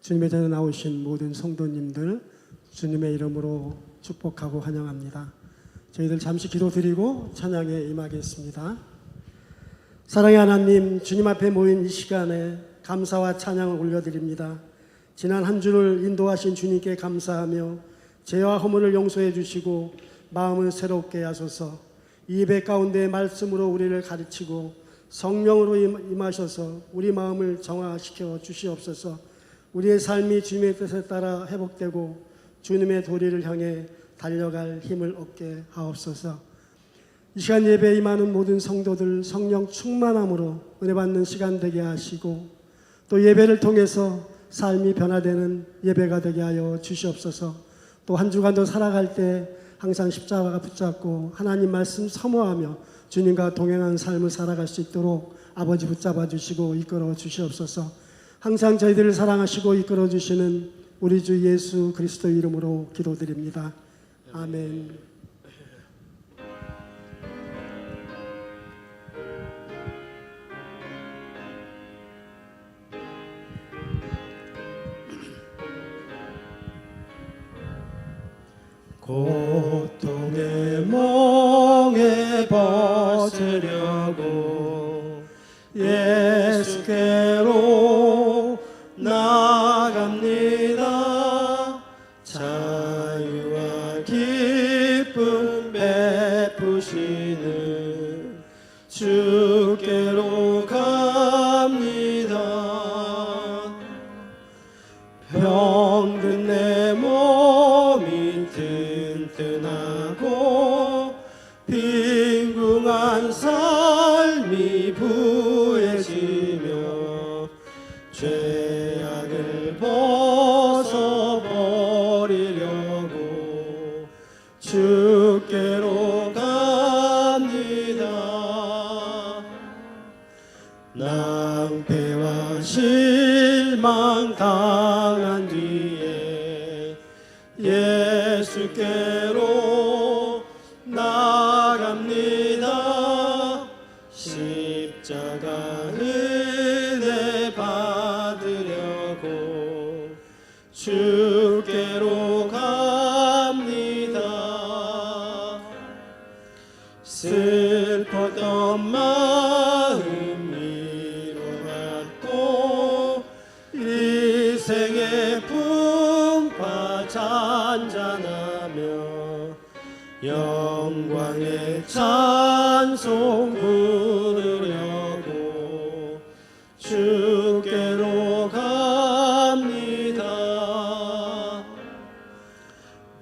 주님의 전에 나오신 모든 성도님들 주님의 이름으로 축복하고 환영합니다. 저희들 잠시 기도드리고 찬양에 임하겠습니다. 사랑의 하나님, 주님 앞에 모인 이 시간에 감사와 찬양을 올려드립니다. 지난 한 주를 인도하신 주님께 감사하며 죄와 허물을 용서해 주시고 마음을 새롭게 하소서. 이 예배 가운데 말씀으로 우리를 가르치고 성령으로 임하셔서 우리 마음을 정화시켜 주시옵소서. 우리의 삶이 주님의 뜻에 따라 회복되고 주님의 도리를 향해 달려갈 힘을 얻게 하옵소서. 이 시간 예배에 임하는 모든 성도들 성령 충만함으로 은혜 받는 시간 되게 하시고 또 예배를 통해서 삶이 변화되는 예배가 되게 하여 주시옵소서. 또 한 주간도 살아갈 때 항상 십자가가 붙잡고 하나님 말씀 사모하며 주님과 동행한 삶을 살아갈 수 있도록 아버지 붙잡아 주시고 이끌어 주시옵소서. 항상 저희들을 사랑하시고 이끌어 주시는 우리 주 예수 그리스도 이름으로 기도드립니다. 아멘. 고통의 멍에 벗으려고 예수께로 나갑니다. 자유와 기쁨 베푸시는 주께로 갑니다. 병든 내 몸이 튼튼하고 빈궁한 삶이 부해지며 죄악을 벗어버리려고 주께로 갑니다. 낭패와 실망 당한 뒤에 예수께로 나갑니다. 십자가 은혜 받으려고 주께로 갑니다. 슬펐던 마음 위로받고 일생의 풍파 잔잔하며 영광의 찬송 부르려고 주께로 갑니다.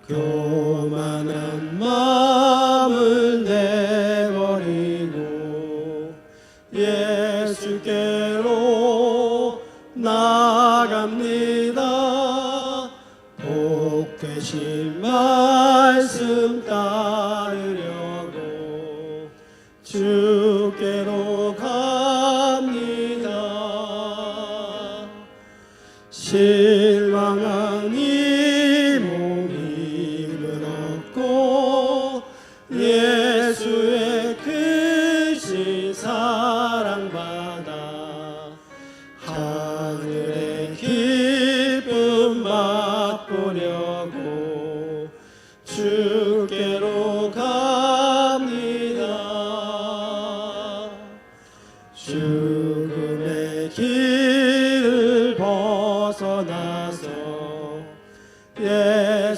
교만한 마음을 내버리고 예수께로 나갑니다. 복 되신 말씀 따르려고 주께로 갑니다. 실망한 이 몸 힘을 얻고 예수의 크신 사랑받아 하늘의 기쁨 맛보려고 주께로 갑니다. 죽음의 길을 벗어나서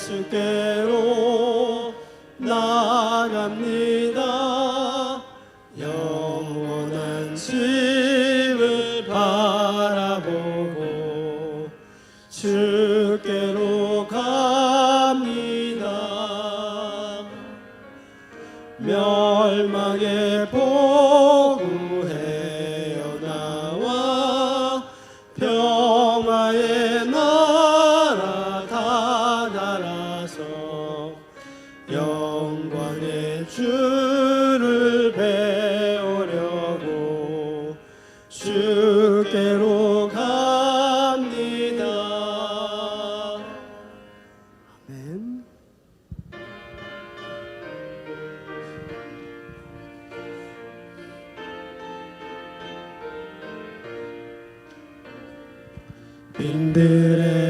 예수께로 나갑니다. 영원한 집을 바라보고 주께로 갑니다. 멸망의 보구해어 나와 평화의 나라 다다라서 영광의 주를 배우려고 주께로 갑니다. 아멘. 빈들의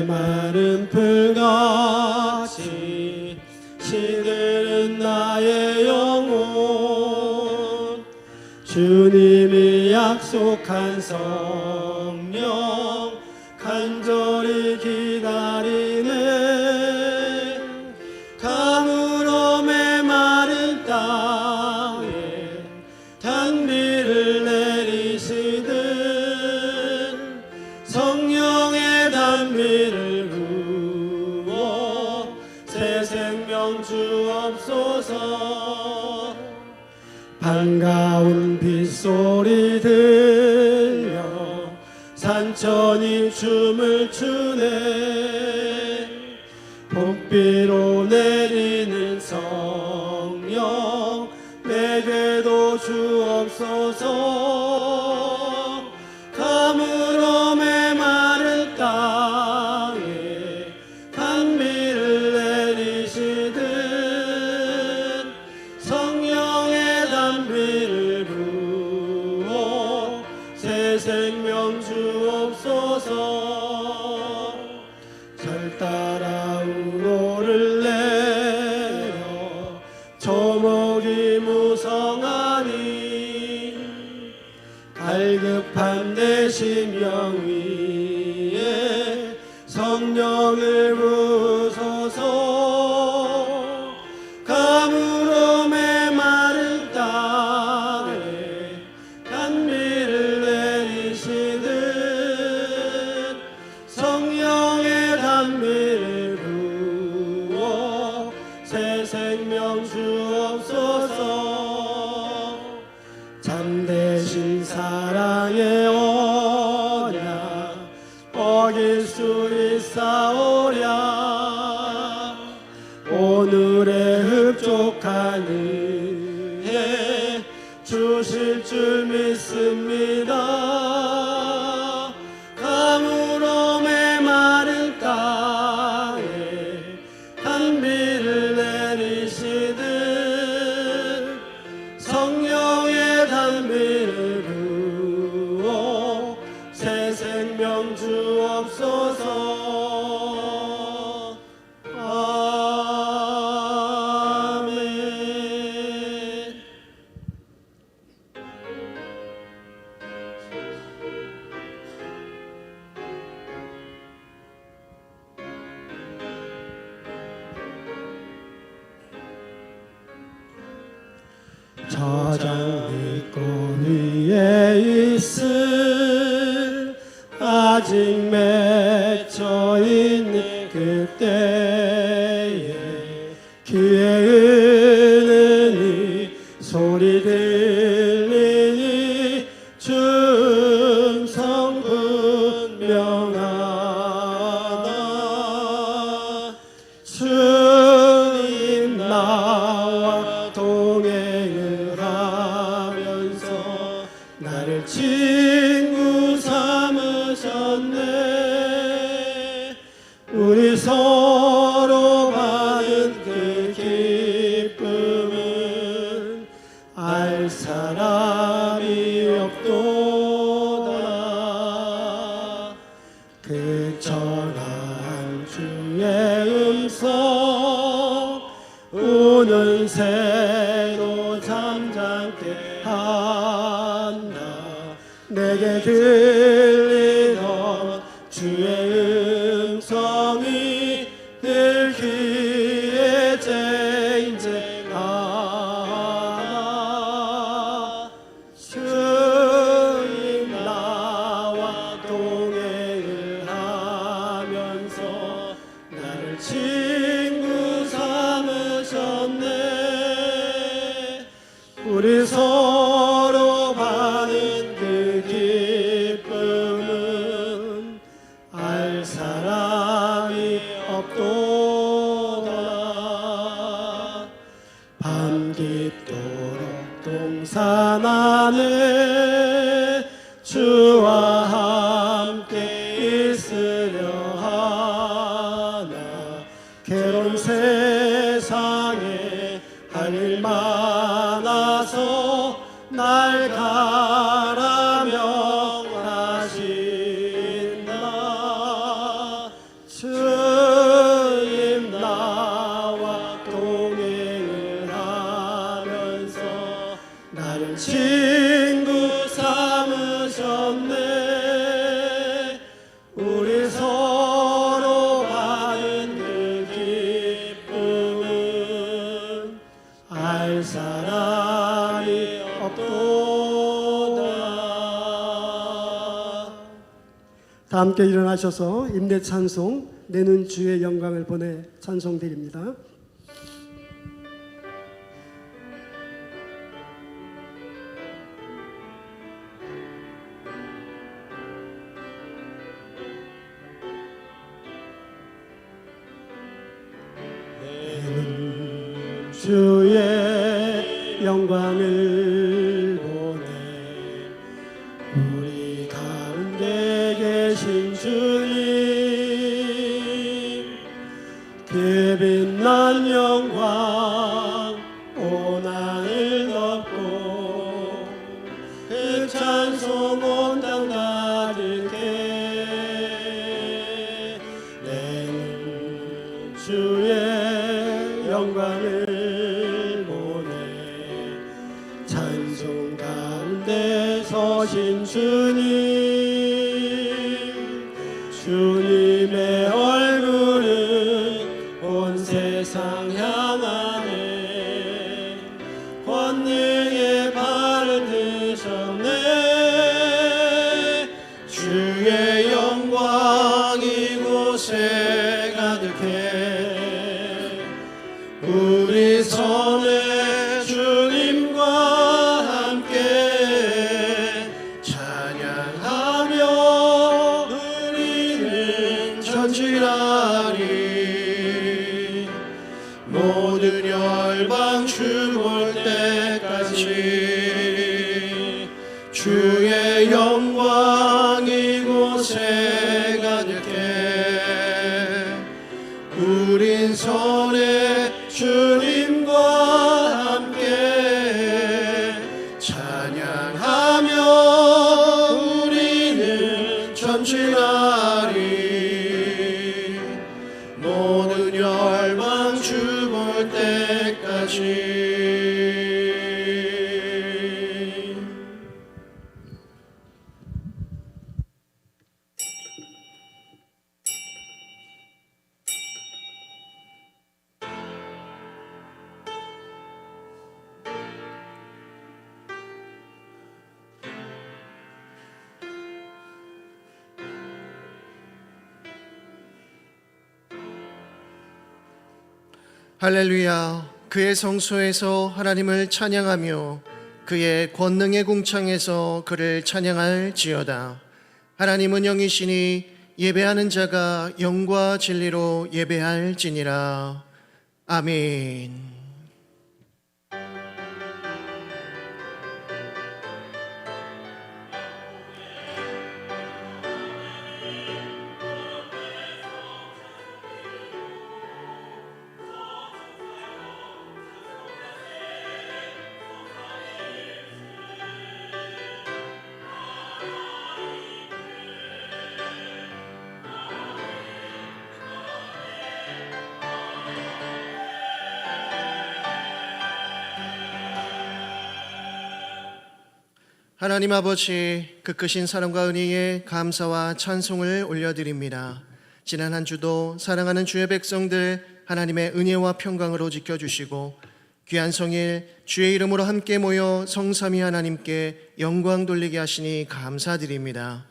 간절히 기다리네. 가물어 메마른 땅에 단비를 내리시듯 성령의 단비를 부어 새 생명 주옵소서. 반가운 빗소리 들려 산천이 춤을 추네. 봄비로 내리는 성령 내게도 주옵소서. 가물어 메마른 땅에 단비를 내리시듯 성령의 단비를 부어 새 생명 주옵소서. 절 따라 우로를 내려 조목이 무성하니 갈급한 내 심령 위에 성령을 부으소서. 가물어 메마른 땅에 단비를 내리시듯 성령의 단비를 부어 새 생명 주옵소서. 참되신 사랑의 언약 어길 수 있사오랴. 오늘의 흡족한 은혜 주실 줄 믿습니다. 가물어 메마른 땅에 단비를 내리시듯 성령의 단비를 부어 새 생명 주옵소서. 아멘. 저장 밑골 위에 있을 아직 맺혀 있는 그때에 귀에 은은히 소리 들리니 충성 분명하다. 주님 나와 동행을 하면서 나를 친구 삼으셨네. 우리 서로 받은 그 기쁨은 알 사람이 없도다. 그 전한 주의 음성 우는 새도 잠잠게 한다. 내게 들리던 주의 음성이 늘 귀에 쟁쟁하다. 주님 나와 동행을 하면서 나를 친구 삼으셨네. 우리 서로 받은 그 기쁨은 알 사람이 없도다. 밤 깊도록 동산 안에 주와 함께 있으려 하나. 괴로운 세상에 할 일 많아서 날 가라 명하신다. 주님 나와 동행을 하면서 나를 친구 삼으셨네. 우리 서 다 함께 일어나셔서 임대 찬송 내는 주의 영광을 보내 찬송 드립니다. 주의 영광을 보내 우리 가운데 계신 주님 그 빛난 영광 온 하늘 덮고 그 찬송 온 땅 가득해 내는 주의 영광을 찬송 가운데 서신 주님의 얼굴은 온 세상 향하네 권능의 발을 드셨네 주의 영광 이곳에 가득해 우리 손에 주님과 함께 찬양하며 우리는 전진하리 모든 열방 주 볼 때까지 주의 영광 이곳에 가득해 우린 손에 주님과 함께 찬양하며 우리는 전진하리 모든 열방 주 볼 때까지 할렐루야. 그의 성소에서 하나님을 찬양하며 그의 권능의 궁창에서 그를 찬양할지어다. 하나님은 영이시니 예배하는 자가 영과 진리로 예배할지니라. 아멘. 하나님 아버지, 그 크신 사랑과 은혜에 감사와 찬송을 올려드립니다. 지난 한 주도 사랑하는 주의 백성들 하나님의 은혜와 평강으로 지켜주시고 귀한 성일 주의 이름으로 함께 모여 성삼위 하나님께 영광 돌리게 하시니 감사드립니다.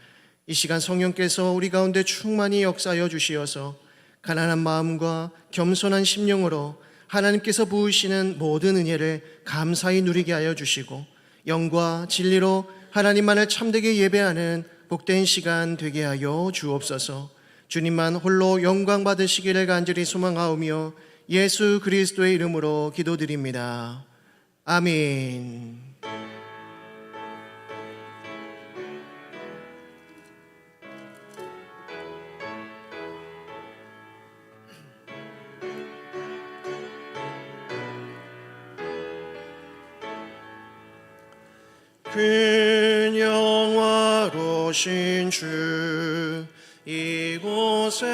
이 시간 성령께서 우리 가운데 충만히 역사하여 주시어서 가난한 마음과 겸손한 심령으로 하나님께서 부으시는 모든 은혜를 감사히 누리게 하여 주시고 영과 진리로 하나님만을 참되게 예배하는 복된 시간 되게 하여 주옵소서. 주님만 홀로 영광 받으시기를 간절히 소망하오며 예수 그리스도의 이름으로 기도드립니다. 아멘. 그 영화로신 주 이곳에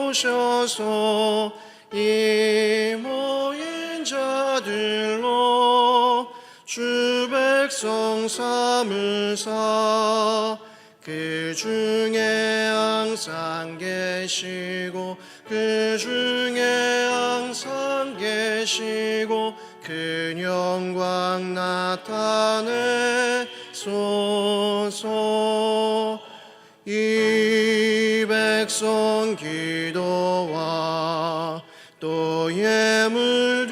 오셔서 이 모인 자들로 주 백성 삼으사 그 중에 항상 계시고 그 중에 항상 계시고 그 영광 나타내소서. 이 백성 기도와 또 예물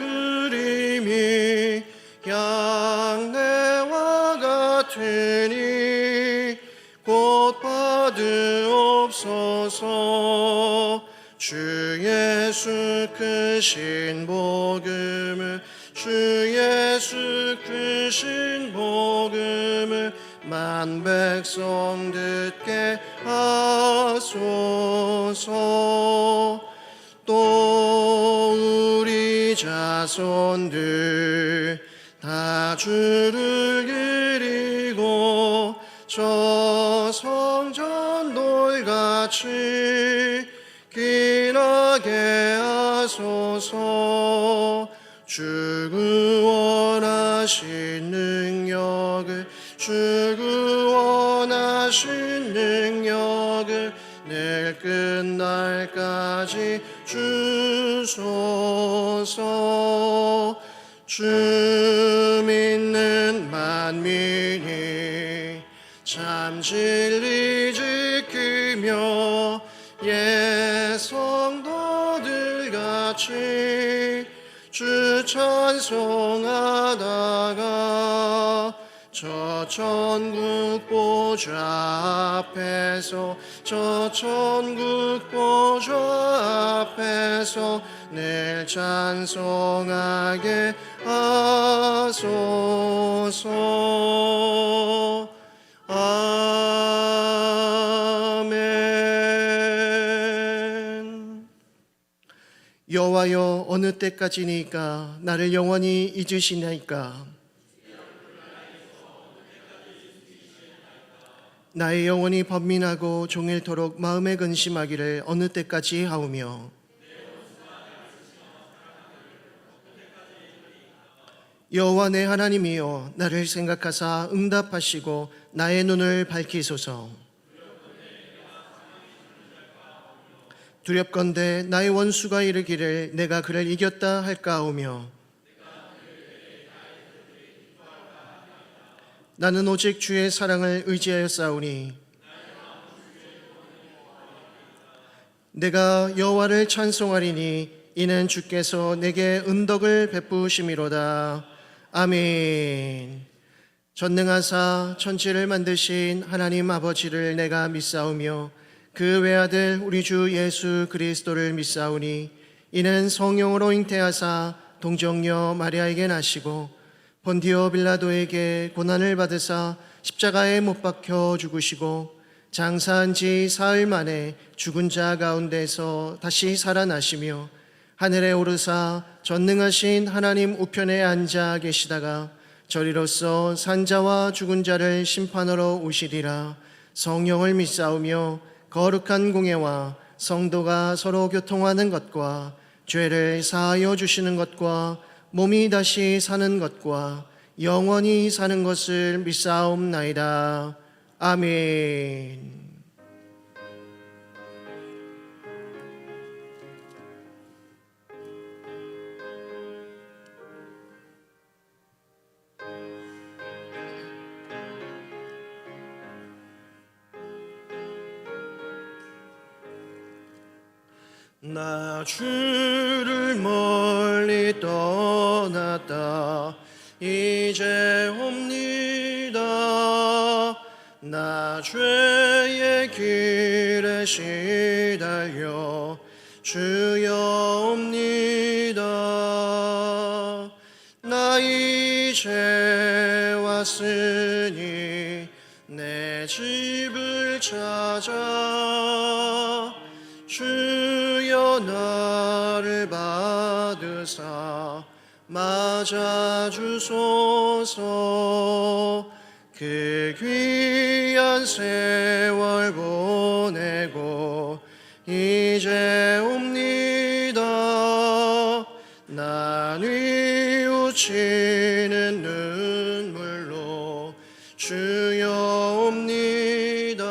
드림이 양내와 같으니 곧 받으옵소서. 주 예수 크신 복음을 주 예수 크신 복음을 만 백성 듣게 하소서. 또 우리 자손들 다 주를 기리고 저 성전 돌같이 기나게 하소서. 주 구원하신 능력을 주 구원하신 능력을 늘 끝날까지 주소서. 주 믿는 만민이 참 진리 지키며 예성도들 같이 주 찬송하다가 저 천국 보좌 앞에서 저 천국 보좌 앞에서 늘 찬송하게 하소서. 아멘. 여호와여, 어느 때까지니까 나를 영원히 잊으시나이까? 나의 영혼이 번민하고 종일토록 마음에 근심하기를 어느 때까지 하오며, 여호와 내 하나님이여, 나를 생각하사 응답하시고 나의 눈을 밝히소서. 두렵건대 나의 원수가 이르기를 내가 그를 이겼다 할까하오며, 나는 오직 주의 사랑을 의지하여 싸우니 내가 여호와를 찬송하리니 이는 주께서 내게 은덕을 베푸심이로다. 아멘. 전능하사 천지를 만드신 하나님 아버지를 내가 믿사오며 그 외아들 우리 주 예수 그리스도를 믿사오니 이는 성령으로 잉태하사 동정녀 마리아에게 나시고 본디오 빌라도에게 고난을 받으사 십자가에 못 박혀 죽으시고 장사한 지 사흘 만에 죽은 자 가운데서 다시 살아나시며 하늘에 오르사 전능하신 하나님 우편에 앉아 계시다가 저리로서 산자와 죽은 자를 심판하러 오시리라. 성령을 믿사오며 거룩한 공예와 성도가 서로 교통하는 것과 죄를 사하여 주시는 것과 몸이 다시 사는 것과 영원히 사는 것을 믿사옵나이다. 아멘. 나 주를 멀리 떠났다 이제 옵니다. 나 죄의 길에 시달려 주여 옵니다. 나 이제 왔으니 내 집을 찾아 주여 나를 받으사 맞아주소서. 그 귀한 세월 보내고 이제 옵니다. 나 뉘우치는 눈물로 주여 옵니다.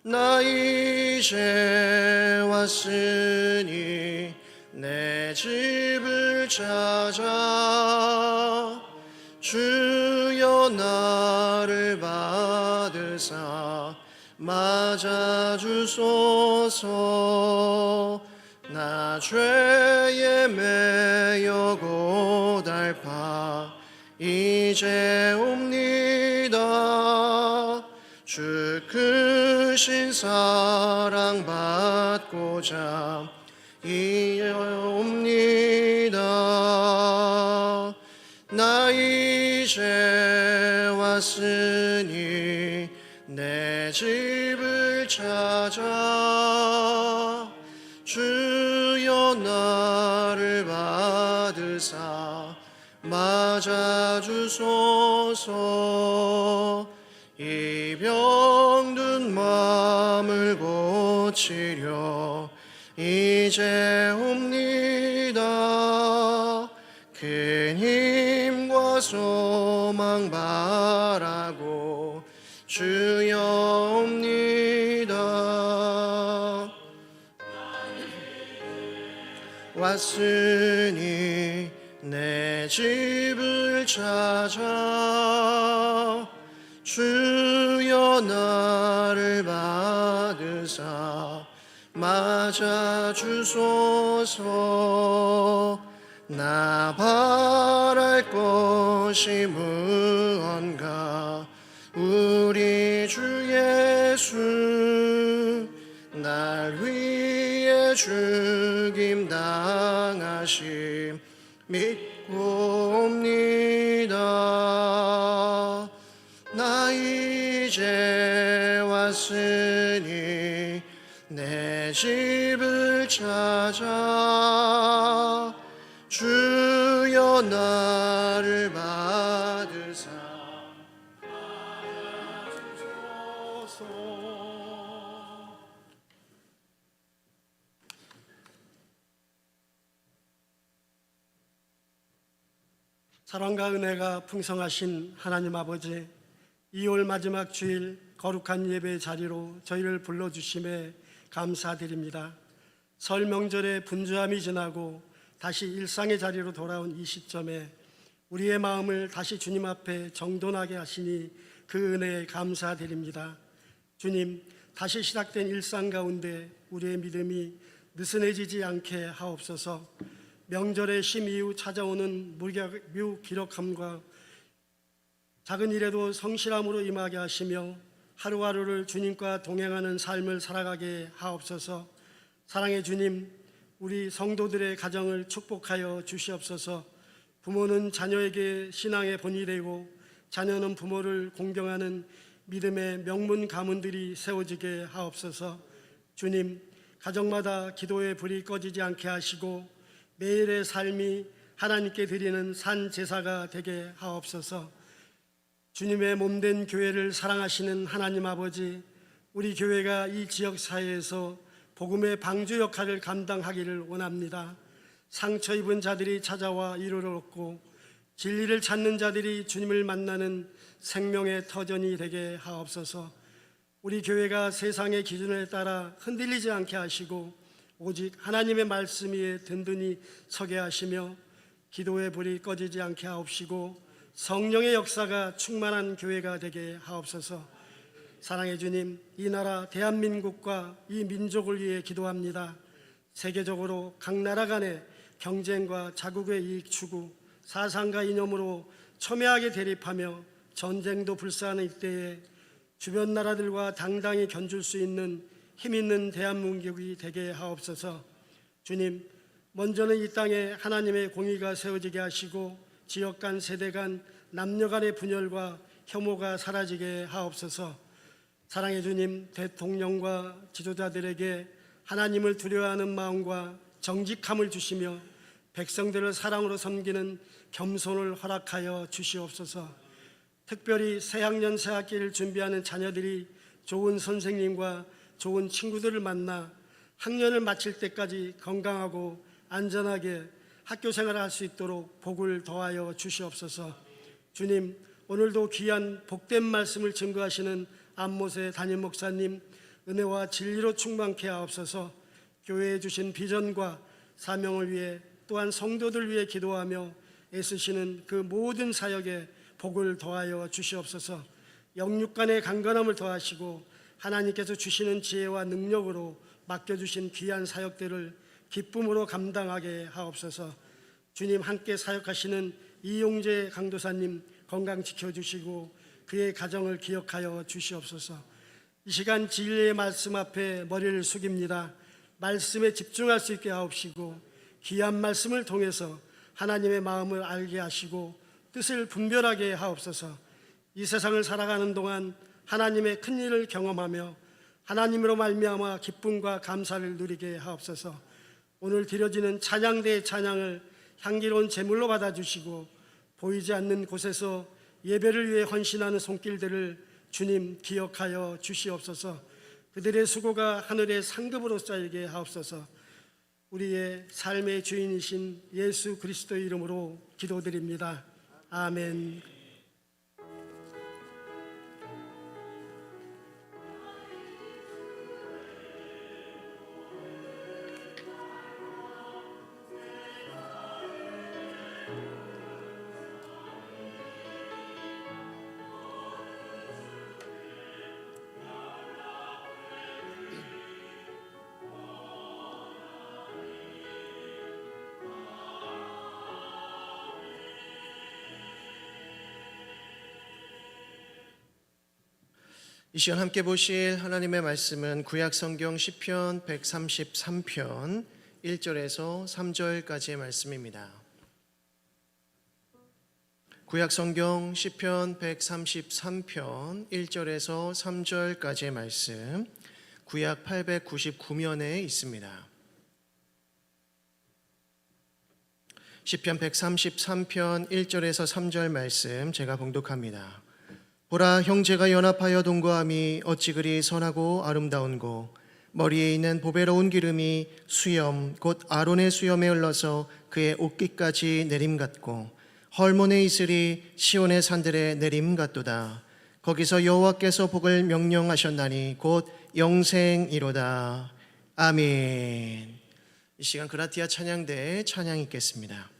나 이제 왔으니 내 집을 찾아 주여 나를 받으사 맞아주소서. 나 죄에 매여 고달파 이제 옵니다. 주 크신 사랑 받고자 이제 옵니다. 나 이제 왔으니 내 집을 찾아 주여 나를 받으사 맞아주소서. 이 병든 마음을 고치려 이제 옵니다. 큰 힘과 소망 바라고 주여 옵니다. 왔으니 내 집을 찾아 주여 나를 받으사 맞아주소서. 나 바랄 것이 무언가 우리 주 예수 날 위해 죽임 당하심 믿고 옵니다. 나 이제 왔으니 내 집을 찾아 주여 나를 받으사 맞아주소서. 사랑과 은혜가 풍성하신 하나님 아버지, 2월 마지막 주일 거룩한 예배 자리로 저희를 불러주심에 감사드립니다. 설 명절의 분주함이 지나고 다시 일상의 자리로 돌아온 이 시점에 우리의 마음을 다시 주님 앞에 정돈하게 하시니 그 은혜에 감사드립니다. 주님, 다시 시작된 일상 가운데 우리의 믿음이 느슨해지지 않게 하옵소서. 명절의 쉼 이후 찾아오는 무기력함과 작은 일에도 성실함으로 임하게 하시며 하루하루를 주님과 동행하는 삶을 살아가게 하옵소서. 사랑의 주님, 우리 성도들의 가정을 축복하여 주시옵소서. 부모는 자녀에게 신앙의 본이 되고 자녀는 부모를 공경하는 믿음의 명문 가문들이 세워지게 하옵소서. 주님, 가정마다 기도의 불이 꺼지지 않게 하시고 매일의 삶이 하나님께 드리는 산 제사가 되게 하옵소서. 주님의 몸된 교회를 사랑하시는 하나님 아버지, 우리 교회가 이 지역 사회에서 복음의 방주 역할을 감당하기를 원합니다. 상처 입은 자들이 찾아와 위로를 얻고 진리를 찾는 자들이 주님을 만나는 생명의 터전이 되게 하옵소서. 우리 교회가 세상의 기준에 따라 흔들리지 않게 하시고 오직 하나님의 말씀 위에 든든히 서게 하시며 기도의 불이 꺼지지 않게 하옵시고 성령의 역사가 충만한 교회가 되게 하옵소서. 사랑의 주님, 이 나라 대한민국과 이 민족을 위해 기도합니다. 세계적으로 각 나라 간의 경쟁과 자국의 이익 추구, 사상과 이념으로 첨예하게 대립하며 전쟁도 불사하는 이때에 주변 나라들과 당당히 견줄 수 있는 힘있는 대한민국이 되게 하옵소서. 주님, 먼저는 이 땅에 하나님의 공의가 세워지게 하시고 지역 간, 세대 간, 남녀 간의 분열과 혐오가 사라지게 하옵소서. 사랑의 주님, 대통령과 지도자들에게 하나님을 두려워하는 마음과 정직함을 주시며 백성들을 사랑으로 섬기는 겸손을 허락하여 주시옵소서. 특별히 새학년 새학기를 준비하는 자녀들이 좋은 선생님과 좋은 친구들을 만나 학년을 마칠 때까지 건강하고 안전하게 학교 생활을 할 수 있도록 복을 더하여 주시옵소서. 주님, 오늘도 귀한 복된 말씀을 증거하시는 안모세 담임 목사님 은혜와 진리로 충만케 하옵소서. 교회에 주신 비전과 사명을 위해 또한 성도들 위해 기도하며 애쓰시는 그 모든 사역에 복을 더하여 주시옵소서. 영육 간의 강건함을 더하시고 하나님께서 주시는 지혜와 능력으로 맡겨주신 귀한 사역들을 기쁨으로 감당하게 하옵소서. 주님 함께 사역하시는 이용재 강도사님 건강 지켜주시고 그의 가정을 기억하여 주시옵소서. 이 시간 진리의 말씀 앞에 머리를 숙입니다. 말씀에 집중할 수 있게 하옵시고 귀한 말씀을 통해서 하나님의 마음을 알게 하시고 뜻을 분별하게 하옵소서. 이 세상을 살아가는 동안 하나님의 큰 일을 경험하며 하나님으로 말미암아 기쁨과 감사를 누리게 하옵소서. 오늘 드려지는 찬양대의 찬양을 향기로운 제물로 받아주시고 보이지 않는 곳에서 예배를 위해 헌신하는 손길들을 주님 기억하여 주시옵소서. 그들의 수고가 하늘의 상급으로 쌓이게 하옵소서. 우리의 삶의 주인이신 예수 그리스도의 이름으로 기도드립니다. 아멘. 이 시간 함께 보실 하나님의 말씀은 구약 성경 시편 133편 1절에서 3절까지의 말씀입니다. 구약 성경 시편 133편 1절에서 3절까지의 말씀, 구약 899면에 있습니다. 시편 133편 1절에서 3절 말씀 제가 봉독합니다. 보라, 형제가 연합하여 동거함이 어찌 그리 선하고 아름다운고, 머리에 있는 보배로운 기름이 수염 곧 아론의 수염에 흘러서 그의 옷깃까지 내림 같고, 헐몬의 이슬이 시온의 산들에 내림 같도다. 거기서 여호와께서 복을 명령하셨나니 곧 영생이로다. 아멘. 이 시간 그라티아 찬양대에 찬양 있겠습니다.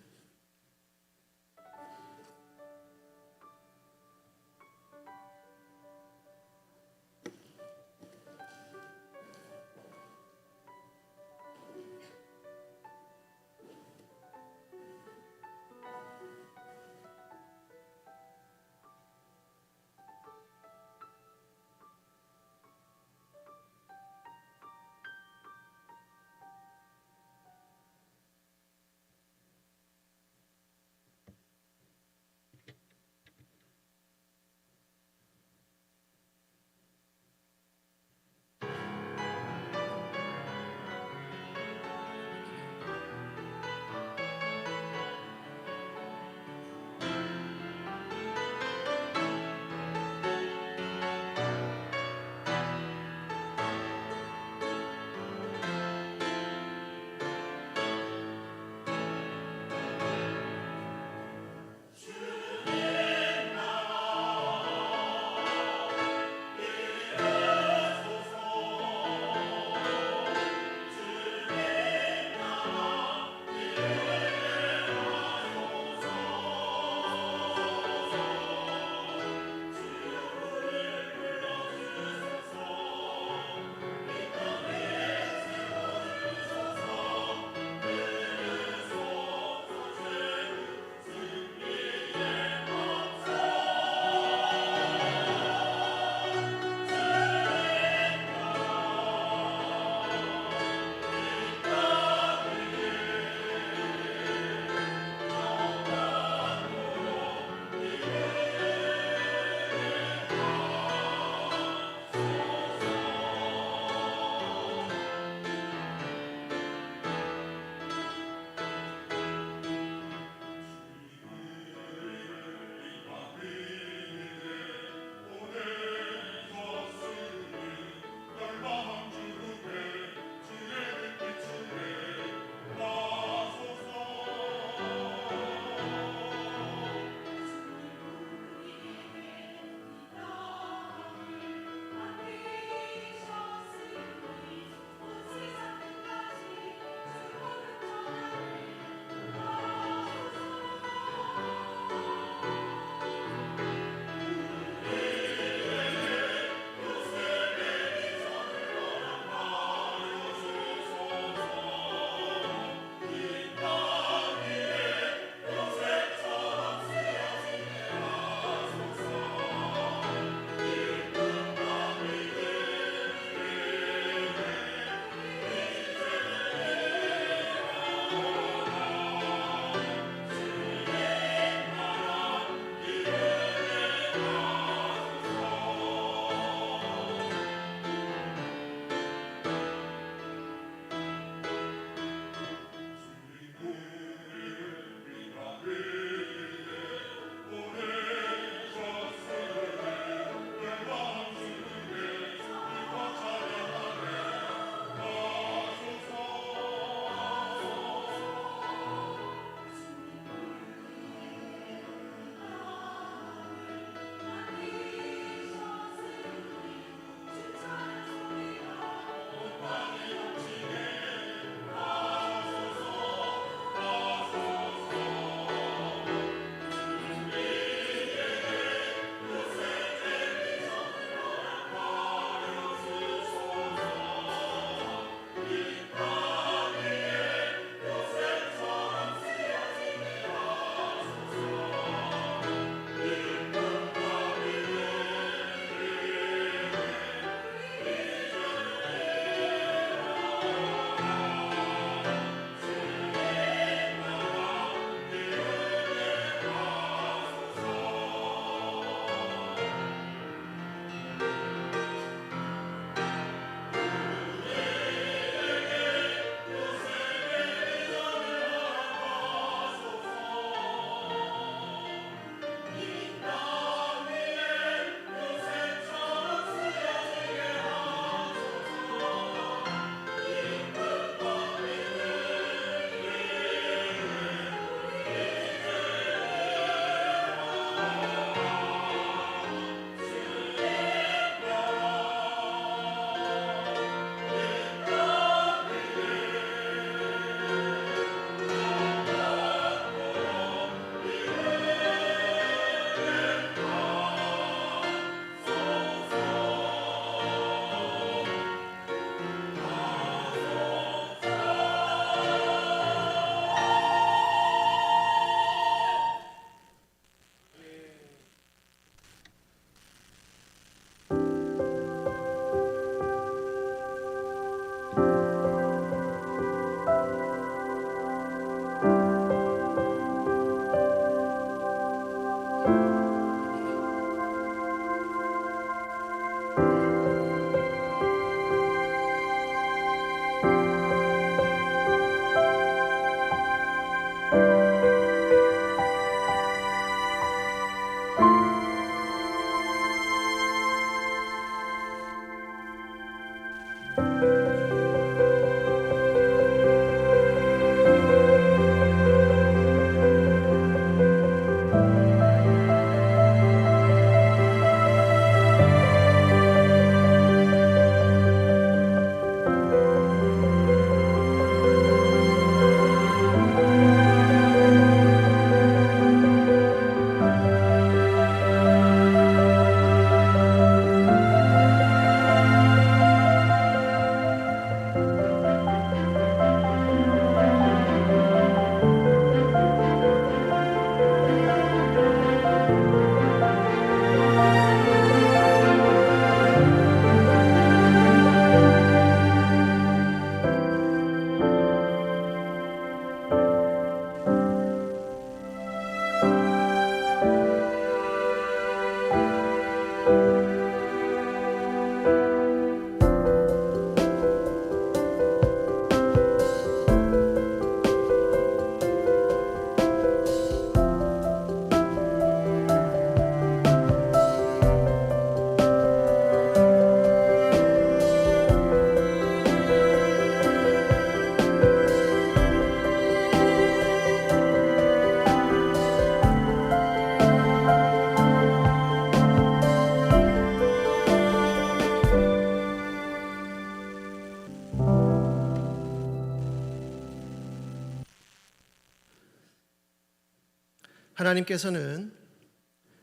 하나님께서는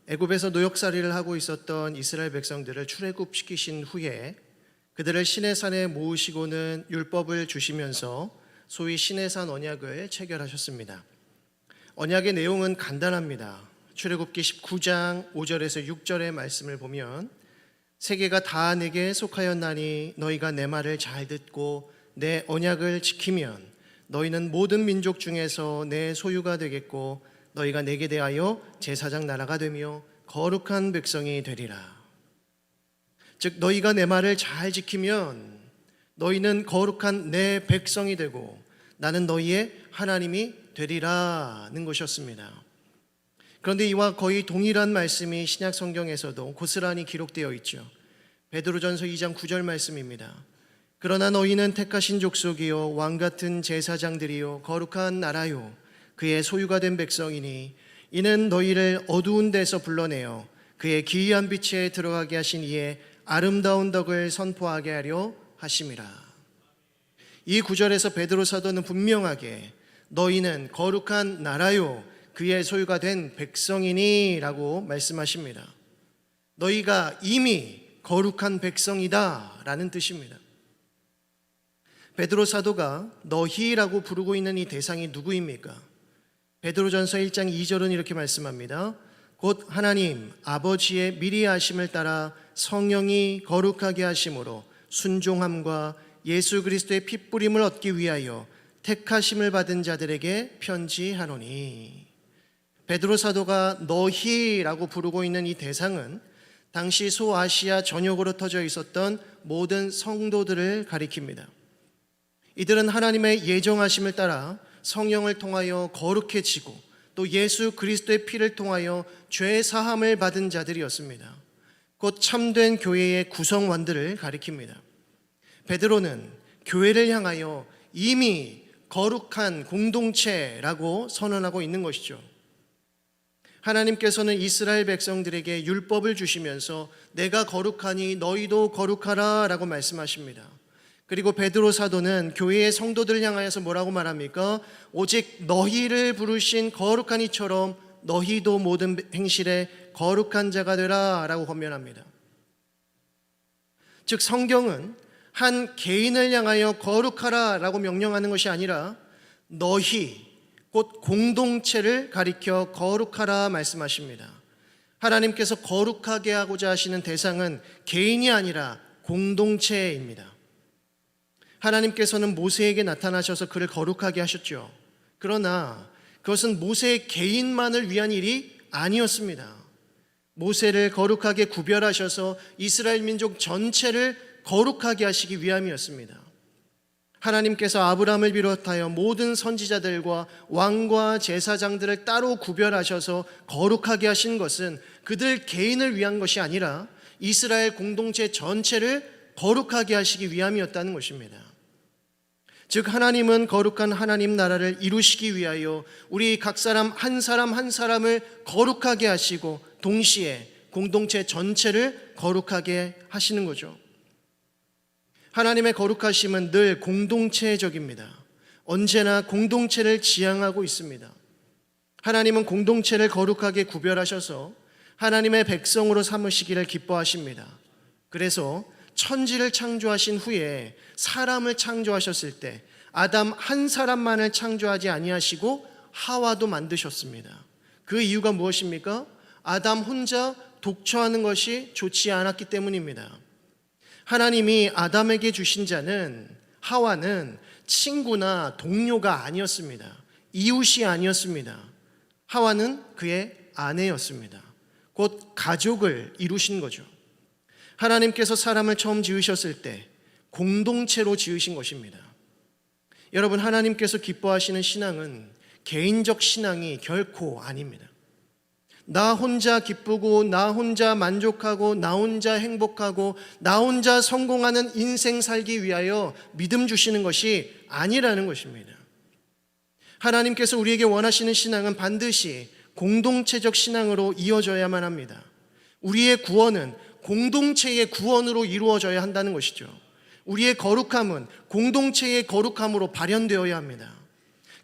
애굽에서 노역살이를 하고 있었던 이스라엘 백성들을 출애굽시키신 후에 그들을 시내산에 모으시고는 율법을 주시면서 소위 시내산 언약을 체결하셨습니다. 언약의 내용은 간단합니다. 출애굽기 19장 5절에서 6절의 말씀을 보면 세계가 다 내게 속하였나니 너희가 내 말을 잘 듣고 내 언약을 지키면 너희는 모든 민족 중에서 내 소유가 되겠고 너희가 내게 대하여 제사장 나라가 되며 거룩한 백성이 되리라. 즉 너희가 내 말을 잘 지키면 너희는 거룩한 내 백성이 되고 나는 너희의 하나님이 되리라는 것이었습니다. 그런데 이와 거의 동일한 말씀이 신약 성경에서도 고스란히 기록되어 있죠. 베드로전서 2장 9절 말씀입니다. 그러나 너희는 택하신 족속이요 왕 같은 제사장들이요 거룩한 나라요 그의 소유가 된 백성이니 이는 너희를 어두운 데서 불러내어 그의 기이한 빛에 들어가게 하신 이의 아름다운 덕을 선포하게 하려 하심이라. 이 구절에서 베드로 사도는 분명하게 너희는 거룩한 나라요 그의 소유가 된 백성이니 라고 말씀하십니다. 너희가 이미 거룩한 백성이다 라는 뜻입니다. 베드로 사도가 너희라고 부르고 있는 이 대상이 누구입니까? 베드로전서 1장 2절은 이렇게 말씀합니다. 곧 하나님 아버지의 미리 하심을 따라 성령이 거룩하게 하심으로 순종함과 예수 그리스도의 핏부림을 얻기 위하여 택하심을 받은 자들에게 편지하노니. 베드로 사도가 너희라고 부르고 있는 이 대상은 당시 소아시아 전역으로 터져 있었던 모든 성도들을 가리킵니다. 이들은 하나님의 예정하심을 따라 성령을 통하여 거룩해지고 또 예수 그리스도의 피를 통하여 죄 사함을 받은 자들이었습니다. 곧 참된 교회의 구성원들을 가리킵니다. 베드로는 교회를 향하여 이미 거룩한 공동체라고 선언하고 있는 것이죠. 하나님께서는 이스라엘 백성들에게 율법을 주시면서 내가 거룩하니 너희도 거룩하라 라고 말씀하십니다. 그리고 베드로 사도는 교회의 성도들을 향하여서 뭐라고 말합니까? 오직 너희를 부르신 거룩한 이처럼 너희도 모든 행실에 거룩한 자가 되라 라고 권면합니다. 즉 성경은 한 개인을 향하여 거룩하라 라고 명령하는 것이 아니라 너희 곧 공동체를 가리켜 거룩하라 말씀하십니다. 하나님께서 거룩하게 하고자 하시는 대상은 개인이 아니라 공동체입니다. 하나님께서는 모세에게 나타나셔서 그를 거룩하게 하셨죠. 그러나 그것은 모세 개인만을 위한 일이 아니었습니다. 모세를 거룩하게 구별하셔서 이스라엘 민족 전체를 거룩하게 하시기 위함이었습니다. 하나님께서 아브라함을 비롯하여 모든 선지자들과 왕과 제사장들을 따로 구별하셔서 거룩하게 하신 것은 그들 개인을 위한 것이 아니라 이스라엘 공동체 전체를 거룩하게 하시기 위함이었다는 것입니다. 즉 하나님은 거룩한 하나님 나라를 이루시기 위하여 우리 각 사람 한 사람을 거룩하게 하시고 동시에 공동체 전체를 거룩하게 하시는 거죠. 하나님의 거룩하심은 늘 공동체적입니다. 언제나 공동체를 지향하고 있습니다. 하나님은 공동체를 거룩하게 구별하셔서 하나님의 백성으로 삼으시기를 기뻐하십니다. 그래서 천지를 창조하신 후에 사람을 창조하셨을 때 아담 한 사람만을 창조하지 아니하시고 하와도 만드셨습니다. 그 이유가 무엇입니까? 아담 혼자 독처하는 것이 좋지 않았기 때문입니다. 하나님이 아담에게 주신 자는 하와는 친구나 동료가 아니었습니다. 이웃이 아니었습니다. 하와는 그의 아내였습니다. 곧 가족을 이루신 거죠. 하나님께서 사람을 처음 지으셨을 때 공동체로 지으신 것입니다. 여러분, 하나님께서 기뻐하시는 신앙은 개인적 신앙이 결코 아닙니다. 나 혼자 기쁘고 나 혼자 만족하고 나 혼자 행복하고 나 혼자 성공하는 인생 살기 위하여 믿음 주시는 것이 아니라는 것입니다. 하나님께서 우리에게 원하시는 신앙은 반드시 공동체적 신앙으로 이어져야만 합니다. 우리의 구원은 공동체의 구원으로 이루어져야 한다는 것이죠. 우리의 거룩함은 공동체의 거룩함으로 발현되어야 합니다.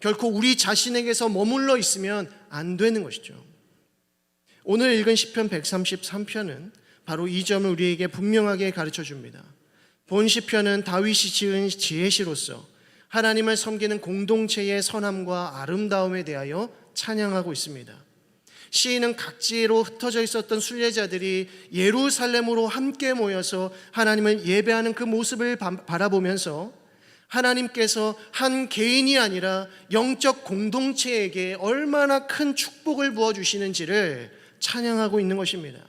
결코 우리 자신에게서 머물러 있으면 안 되는 것이죠. 오늘 읽은 시편 133편은 바로 이 점을 우리에게 분명하게 가르쳐 줍니다. 본 시편은 다윗이 지은 지혜시로서 하나님을 섬기는 공동체의 선함과 아름다움에 대하여 찬양하고 있습니다. 시인은 각지로 흩어져 있었던 순례자들이 예루살렘으로 함께 모여서 하나님을 예배하는 그 모습을 바라보면서 하나님께서 한 개인이 아니라 영적 공동체에게 얼마나 큰 축복을 부어주시는지를 찬양하고 있는 것입니다.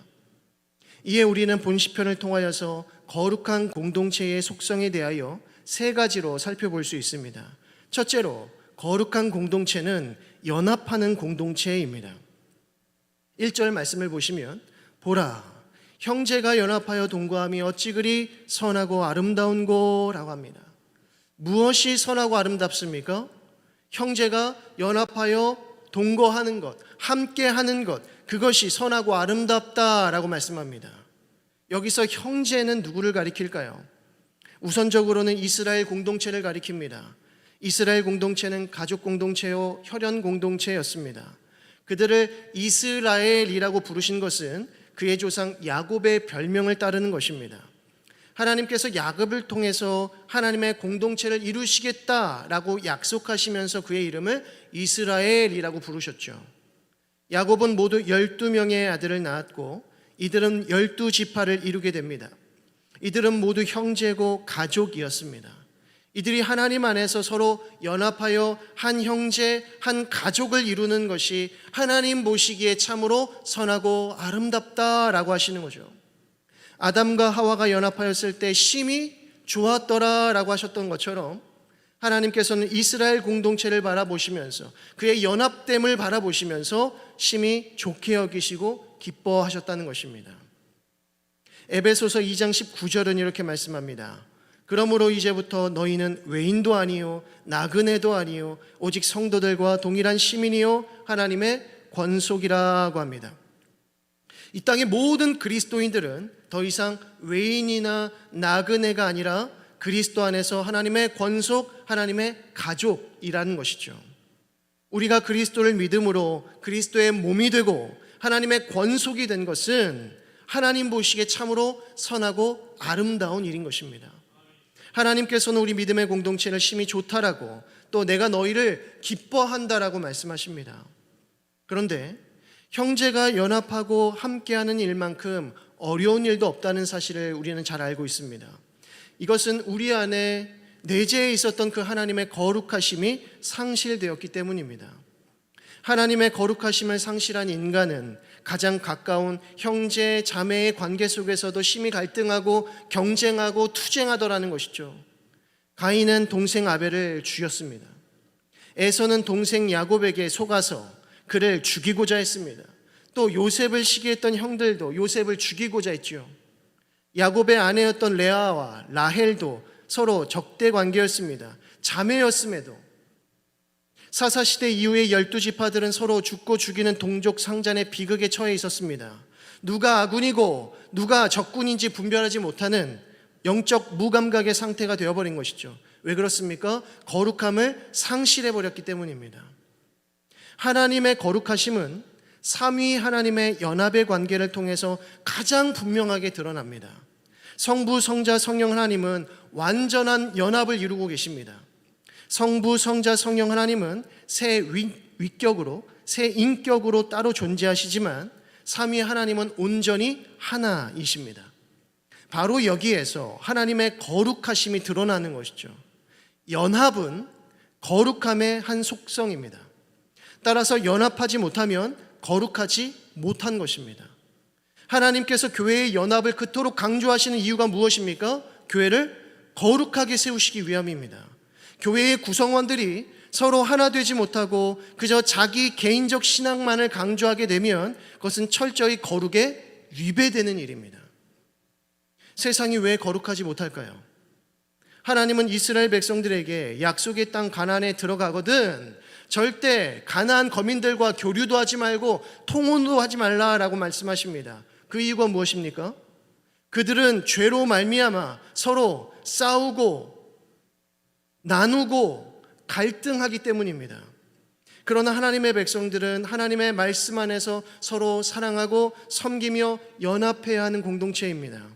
이에 우리는 본 시편을 통하여서 거룩한 공동체의 속성에 대하여 세 가지로 살펴볼 수 있습니다. 첫째로, 거룩한 공동체는 연합하는 공동체입니다. 1절 말씀을 보시면, 보라, 형제가 연합하여 동거함이 어찌 그리 선하고 아름다운고 라고 합니다. 무엇이 선하고 아름답습니까? 형제가 연합하여 동거하는 것, 함께 하는 것, 그것이 선하고 아름답다라고 말씀합니다. 여기서 형제는 누구를 가리킬까요? 우선적으로는 이스라엘 공동체를 가리킵니다. 이스라엘 공동체는 가족 공동체요, 혈연 공동체였습니다. 그들을 이스라엘이라고 부르신 것은 그의 조상 야곱의 별명을 따르는 것입니다. 하나님께서 야곱을 통해서 하나님의 공동체를 이루시겠다라고 약속하시면서 그의 이름을 이스라엘이라고 부르셨죠. 야곱은 모두 12명의 아들을 낳았고 이들은 12지파를 이루게 됩니다. 이들은 모두 형제고 가족이었습니다. 이들이 하나님 안에서 서로 연합하여 한 형제, 한 가족을 이루는 것이 하나님 보시기에 참으로 선하고 아름답다라고 하시는 거죠. 아담과 하와가 연합하였을 때 심히 좋았더라라고 하셨던 것처럼 하나님께서는 이스라엘 공동체를 바라보시면서 그의 연합됨을 바라보시면서 심히 좋게 여기시고 기뻐하셨다는 것입니다. 에베소서 2장 19절은 이렇게 말씀합니다. 그러므로 이제부터 너희는 외인도 아니요 나그네도 아니요 오직 성도들과 동일한 시민이요 하나님의 권속이라고 합니다. 이 땅의 모든 그리스도인들은 더 이상 외인이나 나그네가 아니라 그리스도 안에서 하나님의 권속, 하나님의 가족이라는 것이죠. 우리가 그리스도를 믿음으로 그리스도의 몸이 되고 하나님의 권속이 된 것은 하나님 보시기에 참으로 선하고 아름다운 일인 것입니다. 하나님께서는 우리 믿음의 공동체를 심히 좋다라고 또 내가 너희를 기뻐한다라고 말씀하십니다. 그런데 형제가 연합하고 함께하는 일만큼 어려운 일도 없다는 사실을 우리는 잘 알고 있습니다. 이것은 우리 안에 내재해 있었던 그 하나님의 거룩하심이 상실되었기 때문입니다. 하나님의 거룩하심을 상실한 인간은 가장 가까운 형제, 자매의 관계 속에서도 심히 갈등하고 경쟁하고 투쟁하더라는 것이죠. 가인은 동생 아벨을 죽였습니다. 에서는 동생 야곱에게 속아서 그를 죽이고자 했습니다. 또 요셉을 시기했던 형들도 요셉을 죽이고자 했죠. 야곱의 아내였던 레아와 라헬도 서로 적대 관계였습니다. 자매였음에도 사사시대 이후의 12지파들은 서로 죽고 죽이는 동족 상잔의 비극에 처해 있었습니다. 누가 아군이고 누가 적군인지 분별하지 못하는 영적 무감각의 상태가 되어버린 것이죠. 왜 그렇습니까? 거룩함을 상실해버렸기 때문입니다. 하나님의 거룩하심은 삼위 하나님의 연합의 관계를 통해서 가장 분명하게 드러납니다. 성부, 성자, 성령 하나님은 완전한 연합을 이루고 계십니다. 성부, 성자, 성령 하나님은 새 위격으로, 새 인격으로 따로 존재하시지만 삼위 하나님은 온전히 하나이십니다. 바로 여기에서 하나님의 거룩하심이 드러나는 것이죠. 연합은 거룩함의 한 속성입니다. 따라서 연합하지 못하면 거룩하지 못한 것입니다. 하나님께서 교회의 연합을 그토록 강조하시는 이유가 무엇입니까? 교회를 거룩하게 세우시기 위함입니다. 교회의 구성원들이 서로 하나 되지 못하고 그저 자기 개인적 신앙만을 강조하게 되면 그것은 철저히 거룩에 위배되는 일입니다. 세상이 왜 거룩하지 못할까요? 하나님은 이스라엘 백성들에게 약속의 땅 가나안에 들어가거든 절대 가나안 거민들과 교류도 하지 말고 통혼도 하지 말라라고 말씀하십니다. 그 이유가 무엇입니까? 그들은 죄로 말미암아 서로 싸우고 나누고 갈등하기 때문입니다. 그러나 하나님의 백성들은 하나님의 말씀 안에서 서로 사랑하고 섬기며 연합해야 하는 공동체입니다.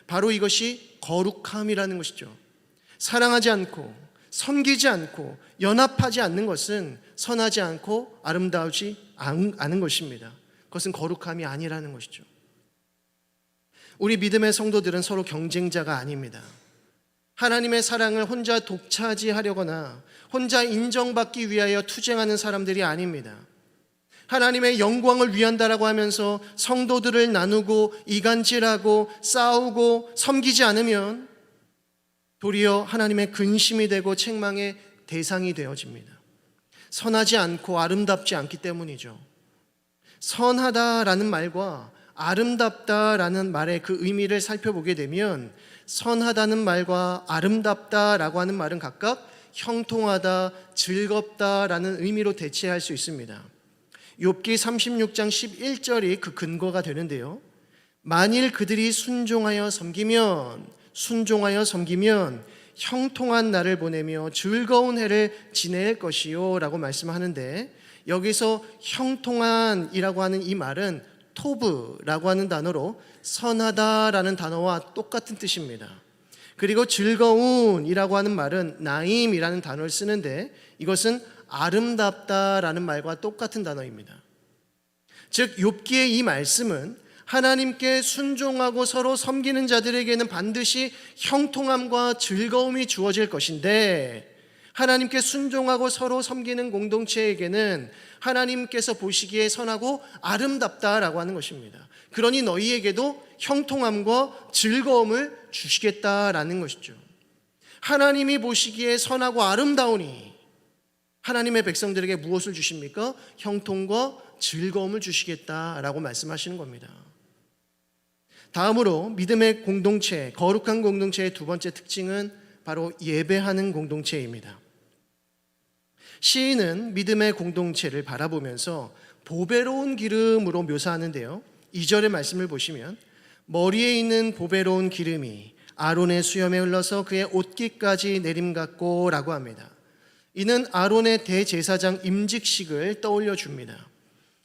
바로 이것이 거룩함이라는 것이죠. 사랑하지 않고 섬기지 않고 연합하지 않는 것은 선하지 않고 아름다우지 않은 것입니다. 그것은 거룩함이 아니라는 것이죠. 우리 믿음의 성도들은 서로 경쟁자가 아닙니다. 하나님의 사랑을 혼자 독차지하려거나 혼자 인정받기 위하여 투쟁하는 사람들이 아닙니다. 하나님의 영광을 위한다라고 하면서 성도들을 나누고 이간질하고 싸우고 섬기지 않으면 도리어 하나님의 근심이 되고 책망의 대상이 되어집니다. 선하지 않고 아름답지 않기 때문이죠. 선하다라는 말과 아름답다라는 말의 그 의미를 살펴보게 되면 선하다는 말과 아름답다라고 하는 말은 각각 형통하다, 즐겁다라는 의미로 대체할 수 있습니다. 욥기 36장 11절이 그 근거가 되는데요. 만일 그들이 순종하여 섬기면 형통한 날을 보내며 즐거운 해를 지낼 것이요 라고 말씀하는데, 여기서 형통한이라고 하는 이 말은 토브라고 하는 단어로 선하다라는 단어와 똑같은 뜻입니다. 그리고 즐거운이라고 하는 말은 나임이라는 단어를 쓰는데 이것은 아름답다라는 말과 똑같은 단어입니다. 즉 욥기의 이 말씀은 하나님께 순종하고 서로 섬기는 자들에게는 반드시 형통함과 즐거움이 주어질 것인데, 하나님께 순종하고 서로 섬기는 공동체에게는 하나님께서 보시기에 선하고 아름답다라고 하는 것입니다. 그러니 너희에게도 형통함과 즐거움을 주시겠다라는 것이죠. 하나님이 보시기에 선하고 아름다우니 하나님의 백성들에게 무엇을 주십니까? 형통과 즐거움을 주시겠다라고 말씀하시는 겁니다. 다음으로 믿음의 공동체, 거룩한 공동체의 두 번째 특징은 바로 예배하는 공동체입니다. 시인은 믿음의 공동체를 바라보면서 보배로운 기름으로 묘사하는데요. 2절의 말씀을 보시면 머리에 있는 보배로운 기름이 아론의 수염에 흘러서 그의 옷깃까지 내림같고 라고 합니다. 이는 아론의 대제사장 임직식을 떠올려 줍니다.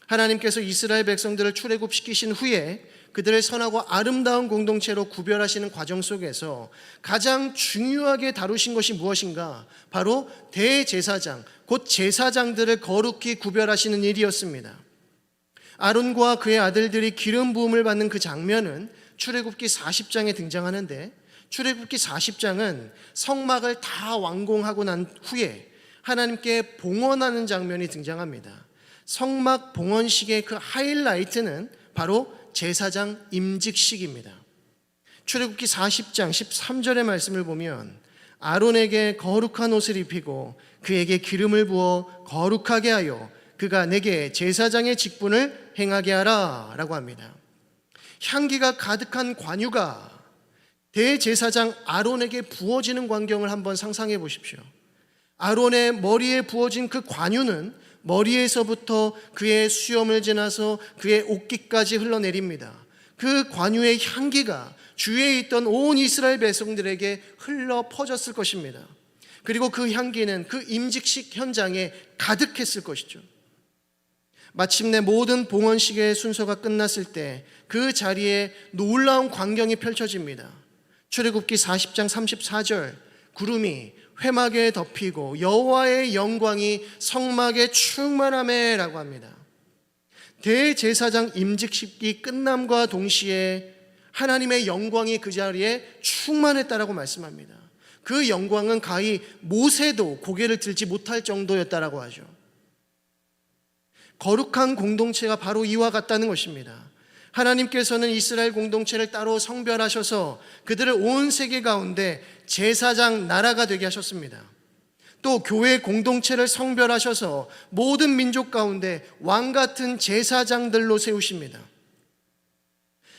하나님께서 이스라엘 백성들을 출애굽시키신 후에 그들을 선하고 아름다운 공동체로 구별하시는 과정 속에서 가장 중요하게 다루신 것이 무엇인가? 바로 대제사장, 곧 제사장들을 거룩히 구별하시는 일이었습니다. 아론과 그의 아들들이 기름 부음을 받는 그 장면은 출애굽기 40장에 등장하는데, 출애굽기 40장은 성막을 다 완공하고 난 후에 하나님께 봉헌하는 장면이 등장합니다. 성막 봉헌식의 그 하이라이트는 바로 제사장 임직식입니다. 출애굽기 40장 13절의 말씀을 보면 아론에게 거룩한 옷을 입히고 그에게 기름을 부어 거룩하게 하여 그가 내게 제사장의 직분을 행하게 하라 라고 합니다. 향기가 가득한 관유가 대제사장 아론에게 부어지는 광경을 한번 상상해 보십시오. 아론의 머리에 부어진 그 관유는 머리에서부터 그의 수염을 지나서 그의 옷깃까지 흘러내립니다. 그 관유의 향기가 주위에 있던 온 이스라엘 백성들에게 흘러 퍼졌을 것입니다. 그리고 그 향기는 그 임직식 현장에 가득했을 것이죠. 마침내 모든 봉헌식의 순서가 끝났을 때 그 자리에 놀라운 광경이 펼쳐집니다. 출애굽기 40장 34절, 구름이 회막에 덮이고 여호와의 영광이 성막에 충만하매라고 합니다. 대제사장 임직식이 끝남과 동시에 하나님의 영광이 그 자리에 충만했다라고 말씀합니다. 그 영광은 가히 모세도 고개를 들지 못할 정도였다라고 하죠. 거룩한 공동체가 바로 이와 같다는 것입니다. 하나님께서는 이스라엘 공동체를 따로 성별하셔서 그들을 온 세계 가운데 제사장 나라가 되게 하셨습니다. 또 교회 공동체를 성별하셔서 모든 민족 가운데 왕 같은 제사장들로 세우십니다.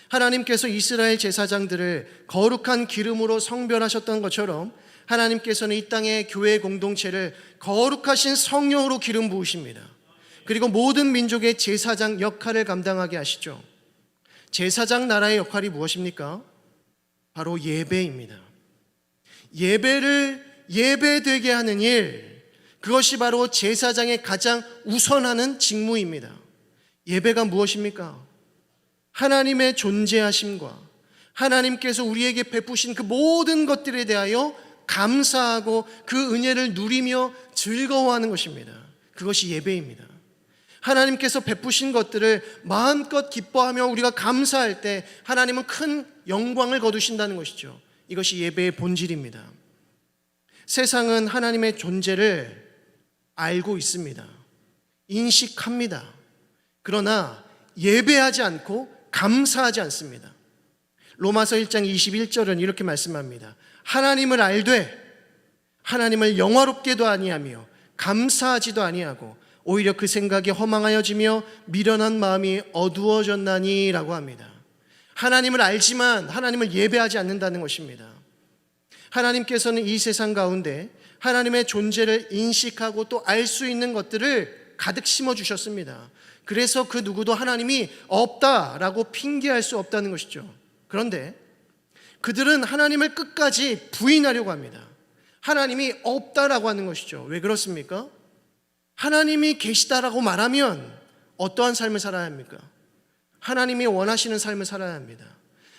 하나님께서 이스라엘 제사장들을 거룩한 기름으로 성별하셨던 것처럼 하나님께서는 이 땅의 교회 공동체를 거룩하신 성령으로 기름 부으십니다. 그리고 모든 민족의 제사장 역할을 감당하게 하시죠. 제사장 나라의 역할이 무엇입니까? 바로 예배입니다. 예배를 예배되게 하는 일, 그것이 바로 제사장의 가장 우선하는 직무입니다. 예배가 무엇입니까? 하나님의 존재하심과 하나님께서 우리에게 베푸신 그 모든 것들에 대하여 감사하고 그 은혜를 누리며 즐거워하는 것입니다. 그것이 예배입니다. 하나님께서 베푸신 것들을 마음껏 기뻐하며 우리가 감사할 때 하나님은 큰 영광을 거두신다는 것이죠. 이것이 예배의 본질입니다. 세상은 하나님의 존재를 알고 있습니다. 인식합니다. 그러나 예배하지 않고 감사하지 않습니다. 로마서 1장 21절은 이렇게 말씀합니다. 하나님을 알되 하나님을 영화롭게도 아니하며 감사하지도 아니하고 오히려 그 생각이 허망하여지며 미련한 마음이 어두워졌나니 라고 합니다. 하나님을 알지만 하나님을 예배하지 않는다는 것입니다. 하나님께서는 이 세상 가운데 하나님의 존재를 인식하고 또 알 수 있는 것들을 가득 심어주셨습니다. 그래서 그 누구도 하나님이 없다라고 핑계할 수 없다는 것이죠. 그런데 그들은 하나님을 끝까지 부인하려고 합니다. 하나님이 없다라고 하는 것이죠. 왜 그렇습니까? 하나님이 계시다라고 말하면 어떠한 삶을 살아야 합니까? 하나님이 원하시는 삶을 살아야 합니다.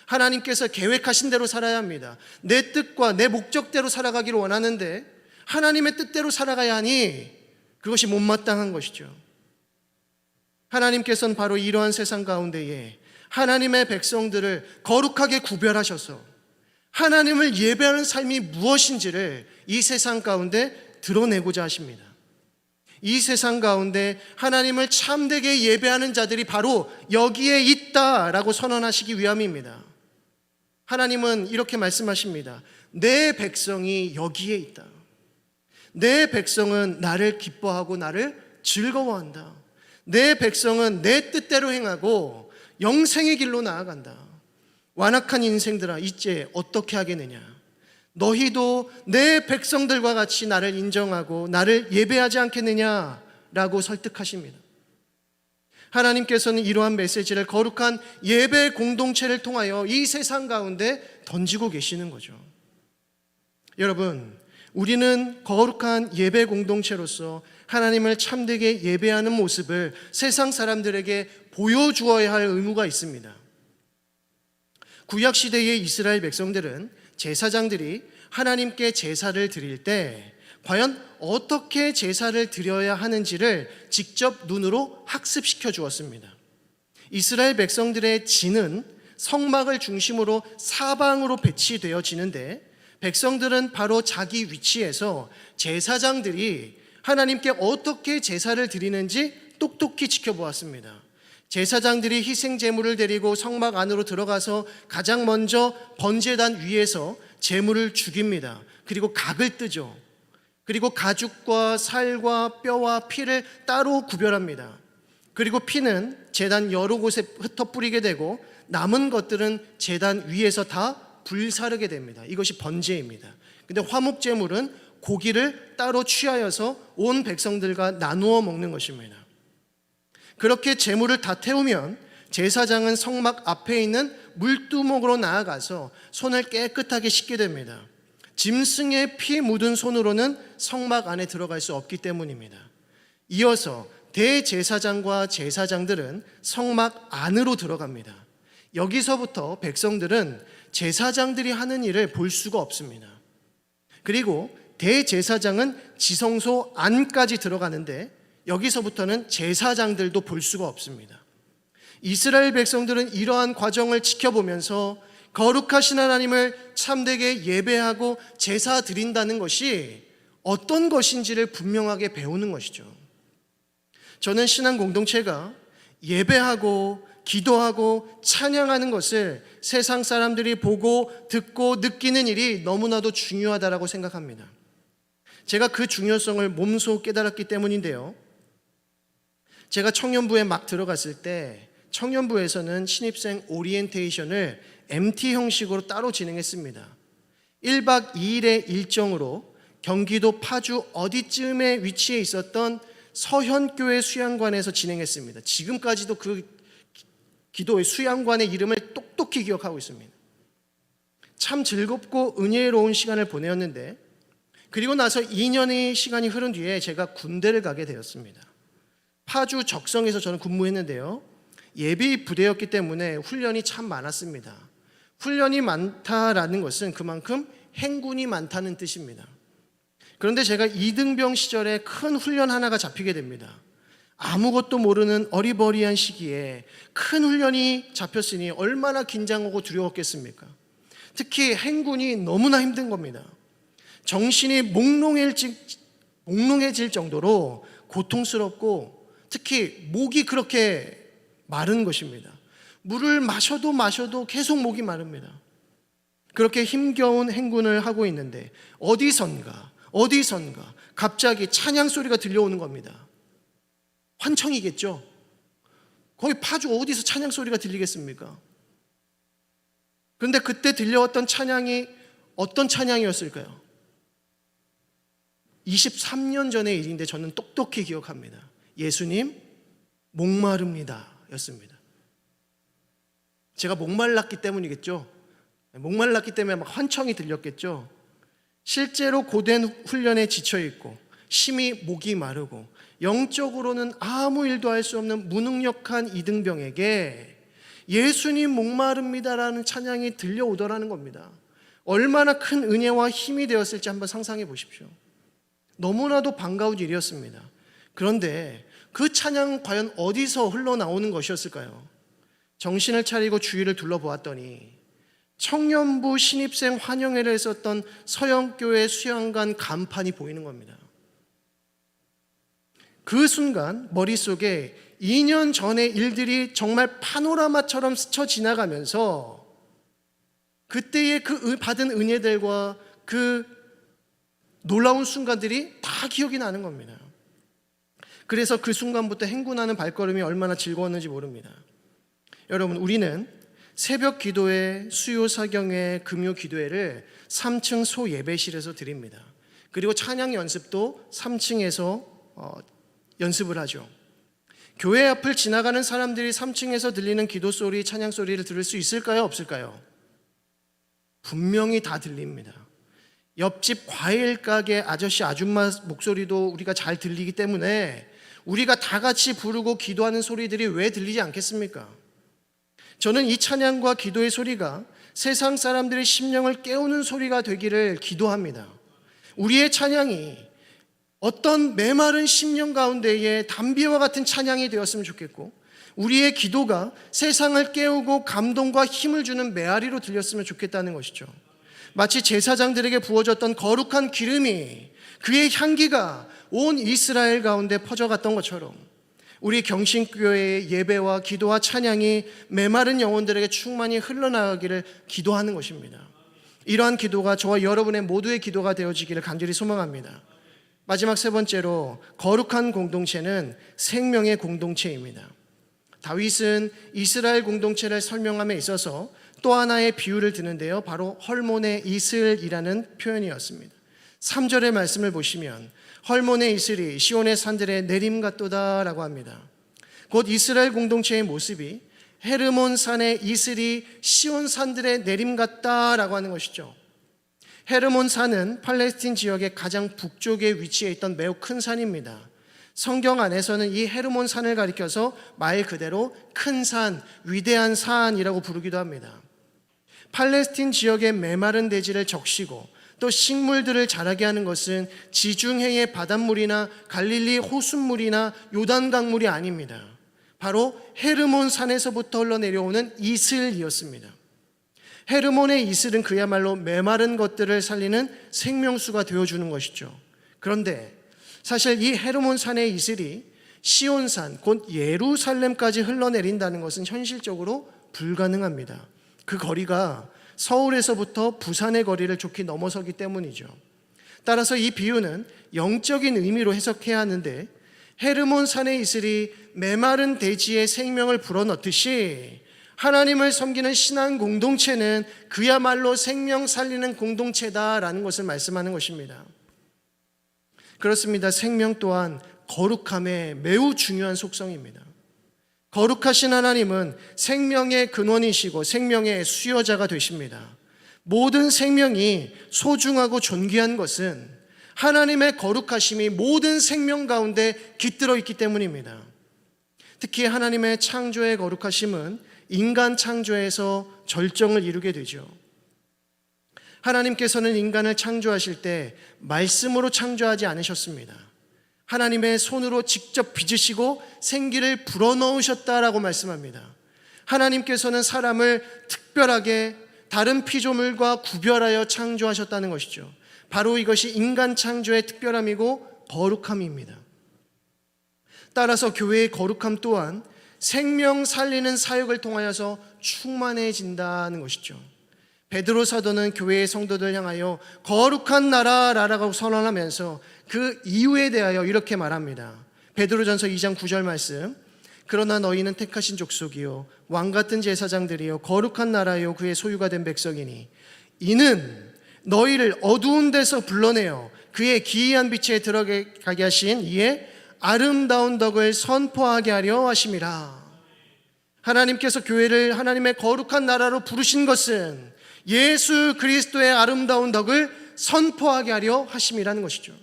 하나님께서 계획하신 대로 살아야 합니다. 내 뜻과 내 목적대로 살아가기를 원하는데 하나님의 뜻대로 살아가야 하니 그것이 못마땅한 것이죠. 하나님께서는 바로 이러한 세상 가운데에 하나님의 백성들을 거룩하게 구별하셔서 하나님을 예배하는 삶이 무엇인지를 이 세상 가운데 드러내고자 하십니다. 이 세상 가운데 하나님을 참되게 예배하는 자들이 바로 여기에 있다라고 선언하시기 위함입니다. 하나님은 이렇게 말씀하십니다. 내 백성이 여기에 있다. 내 백성은 나를 기뻐하고 나를 즐거워한다. 내 백성은 내 뜻대로 행하고 영생의 길로 나아간다. 완악한 인생들아 이제 어떻게 하겠느냐. 너희도 내 백성들과 같이 나를 인정하고 나를 예배하지 않겠느냐라고 설득하십니다. 하나님께서는 이러한 메시지를 거룩한 예배 공동체를 통하여 이 세상 가운데 던지고 계시는 거죠. 여러분, 우리는 거룩한 예배 공동체로서 하나님을 참되게 예배하는 모습을 세상 사람들에게 보여주어야 할 의무가 있습니다. 구약시대의 이스라엘 백성들은 제사장들이 하나님께 제사를 드릴 때 과연 어떻게 제사를 드려야 하는지를 직접 눈으로 학습시켜 주었습니다. 이스라엘 백성들의 진은 성막을 중심으로 사방으로 배치되어지는데 백성들은 바로 자기 위치에서 제사장들이 하나님께 어떻게 제사를 드리는지 똑똑히 지켜보았습니다. 제사장들이 희생 제물을 데리고 성막 안으로 들어가서 가장 먼저 번제단 위에서 제물을 죽입니다. 그리고 각을 뜨죠. 그리고 가죽과 살과 뼈와 피를 따로 구별합니다. 그리고 피는 제단 여러 곳에 흩어 뿌리게 되고 남은 것들은 제단 위에서 다 불사르게 됩니다. 이것이 번제입니다. 근데 화목 제물은 고기를 따로 취하여서 온 백성들과 나누어 먹는 것입니다. 그렇게 제물을 다 태우면 제사장은 성막 앞에 있는 물두목으로 나아가서 손을 깨끗하게 씻게 됩니다. 짐승의 피 묻은 손으로는 성막 안에 들어갈 수 없기 때문입니다. 이어서 대제사장과 제사장들은 성막 안으로 들어갑니다. 여기서부터 백성들은 제사장들이 하는 일을 볼 수가 없습니다. 그리고 대제사장은 지성소 안까지 들어가는데 여기서부터는 제사장들도 볼 수가 없습니다. 이스라엘 백성들은 이러한 과정을 지켜보면서 거룩하신 하나님을 참되게 예배하고 제사 드린다는 것이 어떤 것인지를 분명하게 배우는 것이죠. 저는 신앙 공동체가 예배하고 기도하고 찬양하는 것을 세상 사람들이 보고 듣고 느끼는 일이 너무나도 중요하다고 생각합니다. 제가 그 중요성을 몸소 깨달았기 때문인데요. 제가 청년부에 막 들어갔을 때 청년부에서는 신입생 오리엔테이션을 MT 형식으로 따로 진행했습니다. 1박 2일의 일정으로 경기도 파주 어디쯤에 위치해 있었던 서현교회 수양관에서 진행했습니다. 지금까지도 그 기도의 수양관의 이름을 똑똑히 기억하고 있습니다. 참 즐겁고 은혜로운 시간을 보내었는데 그리고 나서 2년의 시간이 흐른 뒤에 제가 군대를 가게 되었습니다. 파주 적성에서 저는 근무했는데요. 예비 부대였기 때문에 훈련이 참 많았습니다. 훈련이 많다라는 것은 그만큼 행군이 많다는 뜻입니다. 그런데 제가 이등병 시절에 큰 훈련 하나가 잡히게 됩니다. 아무것도 모르는 어리버리한 시기에 큰 훈련이 잡혔으니 얼마나 긴장하고 두려웠겠습니까? 특히 행군이 너무나 힘든 겁니다. 정신이 몽롱해질 정도로 고통스럽고 특히 목이 그렇게 마른 것입니다. 물을 마셔도 계속 목이 마릅니다. 그렇게 힘겨운 행군을 하고 있는데 어디선가 갑자기 찬양 소리가 들려오는 겁니다. 환청이겠죠. 거기 파주 어디서 찬양 소리가 들리겠습니까? 그런데 그때 들려왔던 찬양이 어떤 찬양이었을까요? 23년 전의 일인데 저는 똑똑히 기억합니다. 예수님 목마릅니다 였습니다. 제가 목말랐기 때문이겠죠. 목말랐기 때문에 막 환청이 들렸겠죠. 실제로 고된 훈련에 지쳐있고 심히 목이 마르고 영적으로는 아무 일도 할 수 없는 무능력한 이등병에게 예수님 목마릅니다라는 찬양이 들려오더라는 겁니다. 얼마나 큰 은혜와 힘이 되었을지 한번 상상해 보십시오. 너무나도 반가운 일이었습니다. 그런데 그 찬양 과연 어디서 흘러나오는 것이었을까요? 정신을 차리고 주위를 둘러보았더니 청년부 신입생 환영회를 했었던 서영교회 수양관 간판이 보이는 겁니다. 그 순간 머릿속에 2년 전의 일들이 정말 파노라마처럼 스쳐 지나가면서 그때의 그 받은 은혜들과 그 놀라운 순간들이 다 기억이 나는 겁니다. 그래서 그 순간부터 행군하는 발걸음이 얼마나 즐거웠는지 모릅니다. 여러분, 우리는 새벽 기도회, 수요 사경회, 금요 기도회를 3층 소 예배실에서 드립니다. 그리고 찬양 연습도 3층에서 연습을 하죠. 교회 앞을 지나가는 사람들이 3층에서 들리는 기도 소리, 찬양 소리를 들을 수 있을까요? 없을까요? 분명히 다 들립니다. 옆집 과일 가게 아저씨, 아줌마 목소리도 우리가 잘 들리기 때문에 우리가 다 같이 부르고 기도하는 소리들이 왜 들리지 않겠습니까? 저는 이 찬양과 기도의 소리가 세상 사람들의 심령을 깨우는 소리가 되기를 기도합니다. 우리의 찬양이 어떤 메마른 심령 가운데에 담비와 같은 찬양이 되었으면 좋겠고, 우리의 기도가 세상을 깨우고 감동과 힘을 주는 메아리로 들렸으면 좋겠다는 것이죠. 마치 제사장들에게 부어졌던 거룩한 기름이, 그의 향기가 온 이스라엘 가운데 퍼져갔던 것처럼 우리 경신교회의 예배와 기도와 찬양이 메마른 영혼들에게 충만히 흘러나가기를 기도하는 것입니다. 이러한 기도가 저와 여러분의 모두의 기도가 되어지기를 간절히 소망합니다. 마지막 세 번째로, 거룩한 공동체는 생명의 공동체입니다. 다윗은 이스라엘 공동체를 설명함에 있어서 또 하나의 비유를 드는데요, 바로 헐몬의 이슬이라는 표현이었습니다. 3절의 말씀을 보시면 헐몬의 이슬이 시온의 산들에 내림 같도다 라고 합니다. 곧 이스라엘 공동체의 모습이 헤르몬 산의 이슬이 시온 산들의 내림 같다 라고 하는 것이죠. 헤르몬 산은 팔레스틴 지역의 가장 북쪽에 위치해 있던 매우 큰 산입니다. 성경 안에서는 이 헤르몬 산을 가리켜서 말 그대로 큰 산, 위대한 산이라고 부르기도 합니다. 팔레스틴 지역의 메마른 대지를 적시고 또 식물들을 자라게 하는 것은 지중해의 바닷물이나 갈릴리 호숫물이나 요단 강물이 아닙니다. 바로 헤르몬 산에서부터 흘러내려오는 이슬이었습니다. 헤르몬의 이슬은 그야말로 메마른 것들을 살리는 생명수가 되어주는 것이죠. 그런데 사실 이 헤르몬 산의 이슬이 시온산, 곧 예루살렘까지 흘러내린다는 것은 현실적으로 불가능합니다. 그 거리가 서울에서부터 부산의 거리를 좋게 넘어서기 때문이죠. 따라서 이 비유는 영적인 의미로 해석해야 하는데, 헤르몬 산의 이슬이 메마른 대지에 생명을 불어넣듯이 하나님을 섬기는 신앙 공동체는 그야말로 생명 살리는 공동체다라는 것을 말씀하는 것입니다. 그렇습니다. 생명 또한 거룩함의 매우 중요한 속성입니다. 거룩하신 하나님은 생명의 근원이시고 생명의 수여자가 되십니다. 모든 생명이 소중하고 존귀한 것은 하나님의 거룩하심이 모든 생명 가운데 깃들어 있기 때문입니다. 특히 하나님의 창조의 거룩하심은 인간 창조에서 절정을 이루게 되죠. 하나님께서는 인간을 창조하실 때 말씀으로 창조하지 않으셨습니다. 하나님의 손으로 직접 빚으시고 생기를 불어넣으셨다라고 말씀합니다. 하나님께서는 사람을 특별하게 다른 피조물과 구별하여 창조하셨다는 것이죠. 바로 이것이 인간 창조의 특별함이고 거룩함입니다. 따라서 교회의 거룩함 또한 생명 살리는 사역을 통하여서 충만해진다는 것이죠. 베드로 사도는 교회의 성도들 향하여 거룩한 나라라고 선언하면서 그 이유에 대하여 이렇게 말합니다. 베드로전서 2장 9절 말씀. 그러나 너희는 택하신 족속이요 왕같은 제사장들이요 거룩한 나라요 그의 소유가 된 백성이니 이는 너희를 어두운 데서 불러내어 그의 기이한 빛에 들어가게 하신 이의 아름다운 덕을 선포하게 하려 하심이라. 하나님께서 교회를 하나님의 거룩한 나라로 부르신 것은 예수 그리스도의 아름다운 덕을 선포하게 하려 하심이라는 것이죠.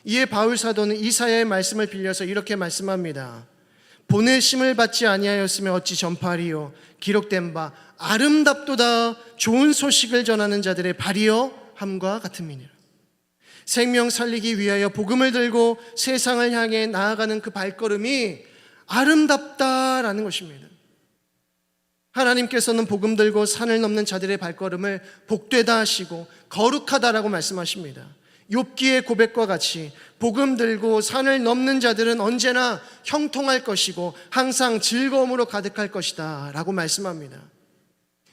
이에 바울 사도는 이사야의 말씀을 빌려서 이렇게 말씀합니다. 보내심을 받지 아니하였으면 어찌 전파하리요 기록된 바 아름답도다 좋은 소식을 전하는 자들의 발이여 함과 같음이니라. 생명 살리기 위하여 복음을 들고 세상을 향해 나아가는 그 발걸음이 아름답다라는 것입니다. 하나님께서는 복음 들고 산을 넘는 자들의 발걸음을 복되다 하시고 거룩하다라고 말씀하십니다. 욥기의 고백과 같이 복음 들고 산을 넘는 자들은 언제나 형통할 것이고 항상 즐거움으로 가득할 것이다 라고 말씀합니다.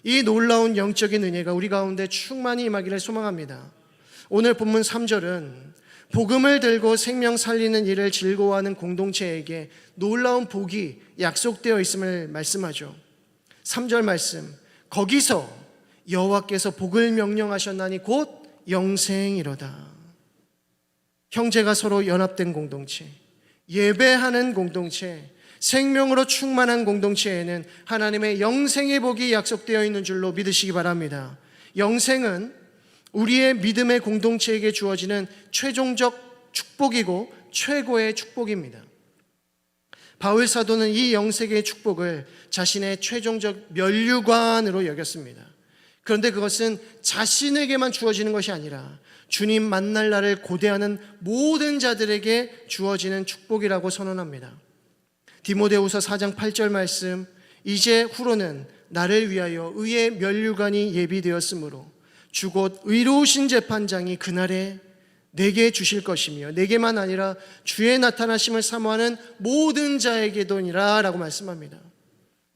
이 놀라운 영적인 은혜가 우리 가운데 충만히 임하기를 소망합니다. 오늘 본문 3절은 복음을 들고 생명 살리는 일을 즐거워하는 공동체에게 놀라운 복이 약속되어 있음을 말씀하죠. 3절 말씀, 거기서 여호와께서 복을 명령하셨나니 곧 영생이로다. 형제가 서로 연합된 공동체, 예배하는 공동체, 생명으로 충만한 공동체에는 하나님의 영생의 복이 약속되어 있는 줄로 믿으시기 바랍니다. 영생은 우리의 믿음의 공동체에게 주어지는 최종적 축복이고 최고의 축복입니다. 바울 사도는 이 영생의 축복을 자신의 최종적 면류관으로 여겼습니다. 그런데 그것은 자신에게만 주어지는 것이 아니라 주님 만날 날을 고대하는 모든 자들에게 주어지는 축복이라고 선언합니다. 디모데후서 4장 8절 말씀, 이제 후로는 나를 위하여 의의 면류관이 예비되었으므로 주 곧 의로우신 재판장이 그날에 내게 주실 것이며 내게만 아니라 주의 나타나심을 사모하는 모든 자에게도니라 라고 말씀합니다.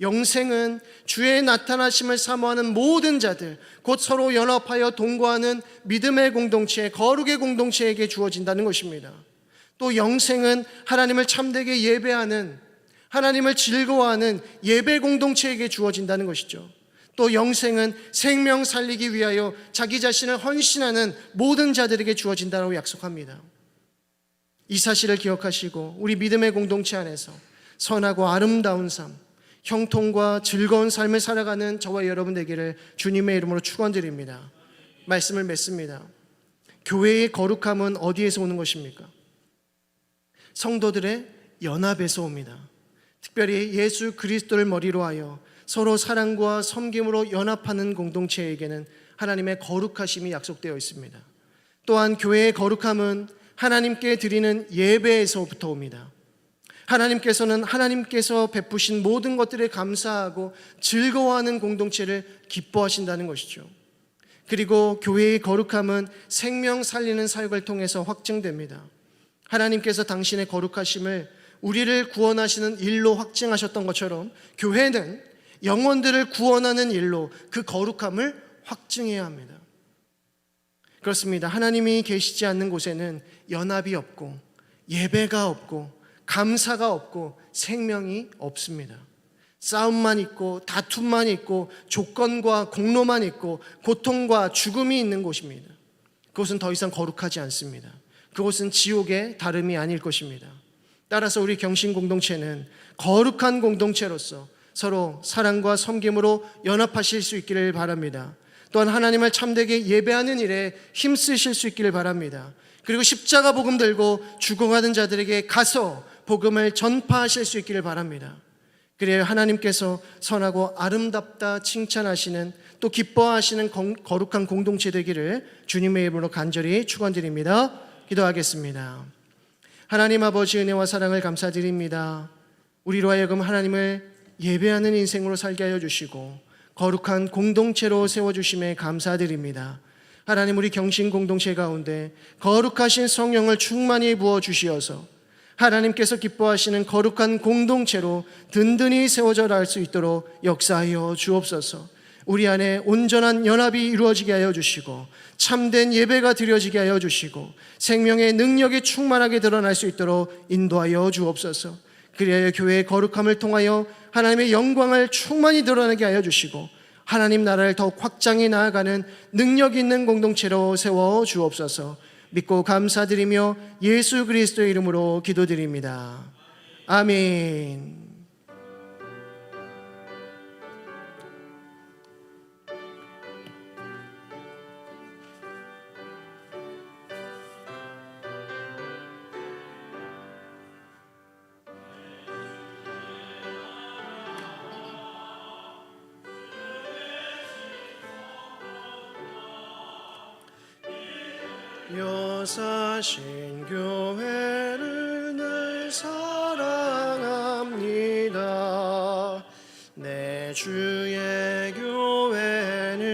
영생은 주의 나타나심을 사모하는 모든 자들, 곧 서로 연합하여 동거하는 믿음의 공동체, 거룩의 공동체에게 주어진다는 것입니다. 또 영생은 하나님을 참되게 예배하는, 하나님을 즐거워하는 예배 공동체에게 주어진다는 것이죠. 또 영생은 생명 살리기 위하여 자기 자신을 헌신하는 모든 자들에게 주어진다고 약속합니다. 이 사실을 기억하시고 우리 믿음의 공동체 안에서 선하고 아름다운 삶, 형통과 즐거운 삶을 살아가는 저와 여러분 되기를 주님의 이름으로 축원드립니다. 말씀을 맺습니다. 교회의 거룩함은 어디에서 오는 것입니까? 성도들의 연합에서 옵니다. 특별히 예수 그리스도를 머리로 하여 서로 사랑과 섬김으로 연합하는 공동체에게는 하나님의 거룩하심이 약속되어 있습니다. 또한 교회의 거룩함은 하나님께 드리는 예배에서부터 옵니다. 하나님께서는 하나님께서 베푸신 모든 것들에 감사하고 즐거워하는 공동체를 기뻐하신다는 것이죠. 그리고 교회의 거룩함은 생명 살리는 사역을 통해서 확증됩니다. 하나님께서 당신의 거룩하심을 우리를 구원하시는 일로 확증하셨던 것처럼 교회는 영혼들을 구원하는 일로 그 거룩함을 확증해야 합니다. 그렇습니다. 하나님이 계시지 않는 곳에는 연합이 없고 예배가 없고 감사가 없고 생명이 없습니다. 싸움만 있고 다툼만 있고 조건과 공로만 있고 고통과 죽음이 있는 곳입니다. 그곳은 더 이상 거룩하지 않습니다. 그곳은 지옥의 다름이 아닐 것입니다. 따라서 우리 경신 공동체는 거룩한 공동체로서 서로 사랑과 섬김으로 연합하실 수 있기를 바랍니다. 또한 하나님을 참되게 예배하는 일에 힘쓰실 수 있기를 바랍니다. 그리고 십자가 복음 들고 죽어가는 자들에게 가서 복음을 전파하실 수 있기를 바랍니다. 그래야 하나님께서 선하고 아름답다 칭찬하시는, 또 기뻐하시는 거룩한 공동체 되기를 주님의 이름으로 간절히 축원드립니다. 기도하겠습니다. 하나님 아버지, 은혜와 사랑을 감사드립니다. 우리로 하여금 하나님을 예배하는 인생으로 살게 하여 주시고 거룩한 공동체로 세워주심에 감사드립니다. 하나님, 우리 경신 공동체 가운데 거룩하신 성령을 충만히 부어주시어서 하나님께서 기뻐하시는 거룩한 공동체로 든든히 세워져 나갈 수 있도록 역사하여 주옵소서. 우리 안에 온전한 연합이 이루어지게 하여 주시고 참된 예배가 드려지게 하여 주시고 생명의 능력이 충만하게 드러날 수 있도록 인도하여 주옵소서. 그리하여 교회의 거룩함을 통하여 하나님의 영광을 충만히 드러나게 하여 주시고 하나님 나라를 더욱 확장해 나아가는 능력 있는 공동체로 세워 주옵소서. 믿고 감사드리며 예수 그리스도의 이름으로 기도드립니다. 아멘. 여사신 교회를 늘 사랑합니다. 내 주의 교회는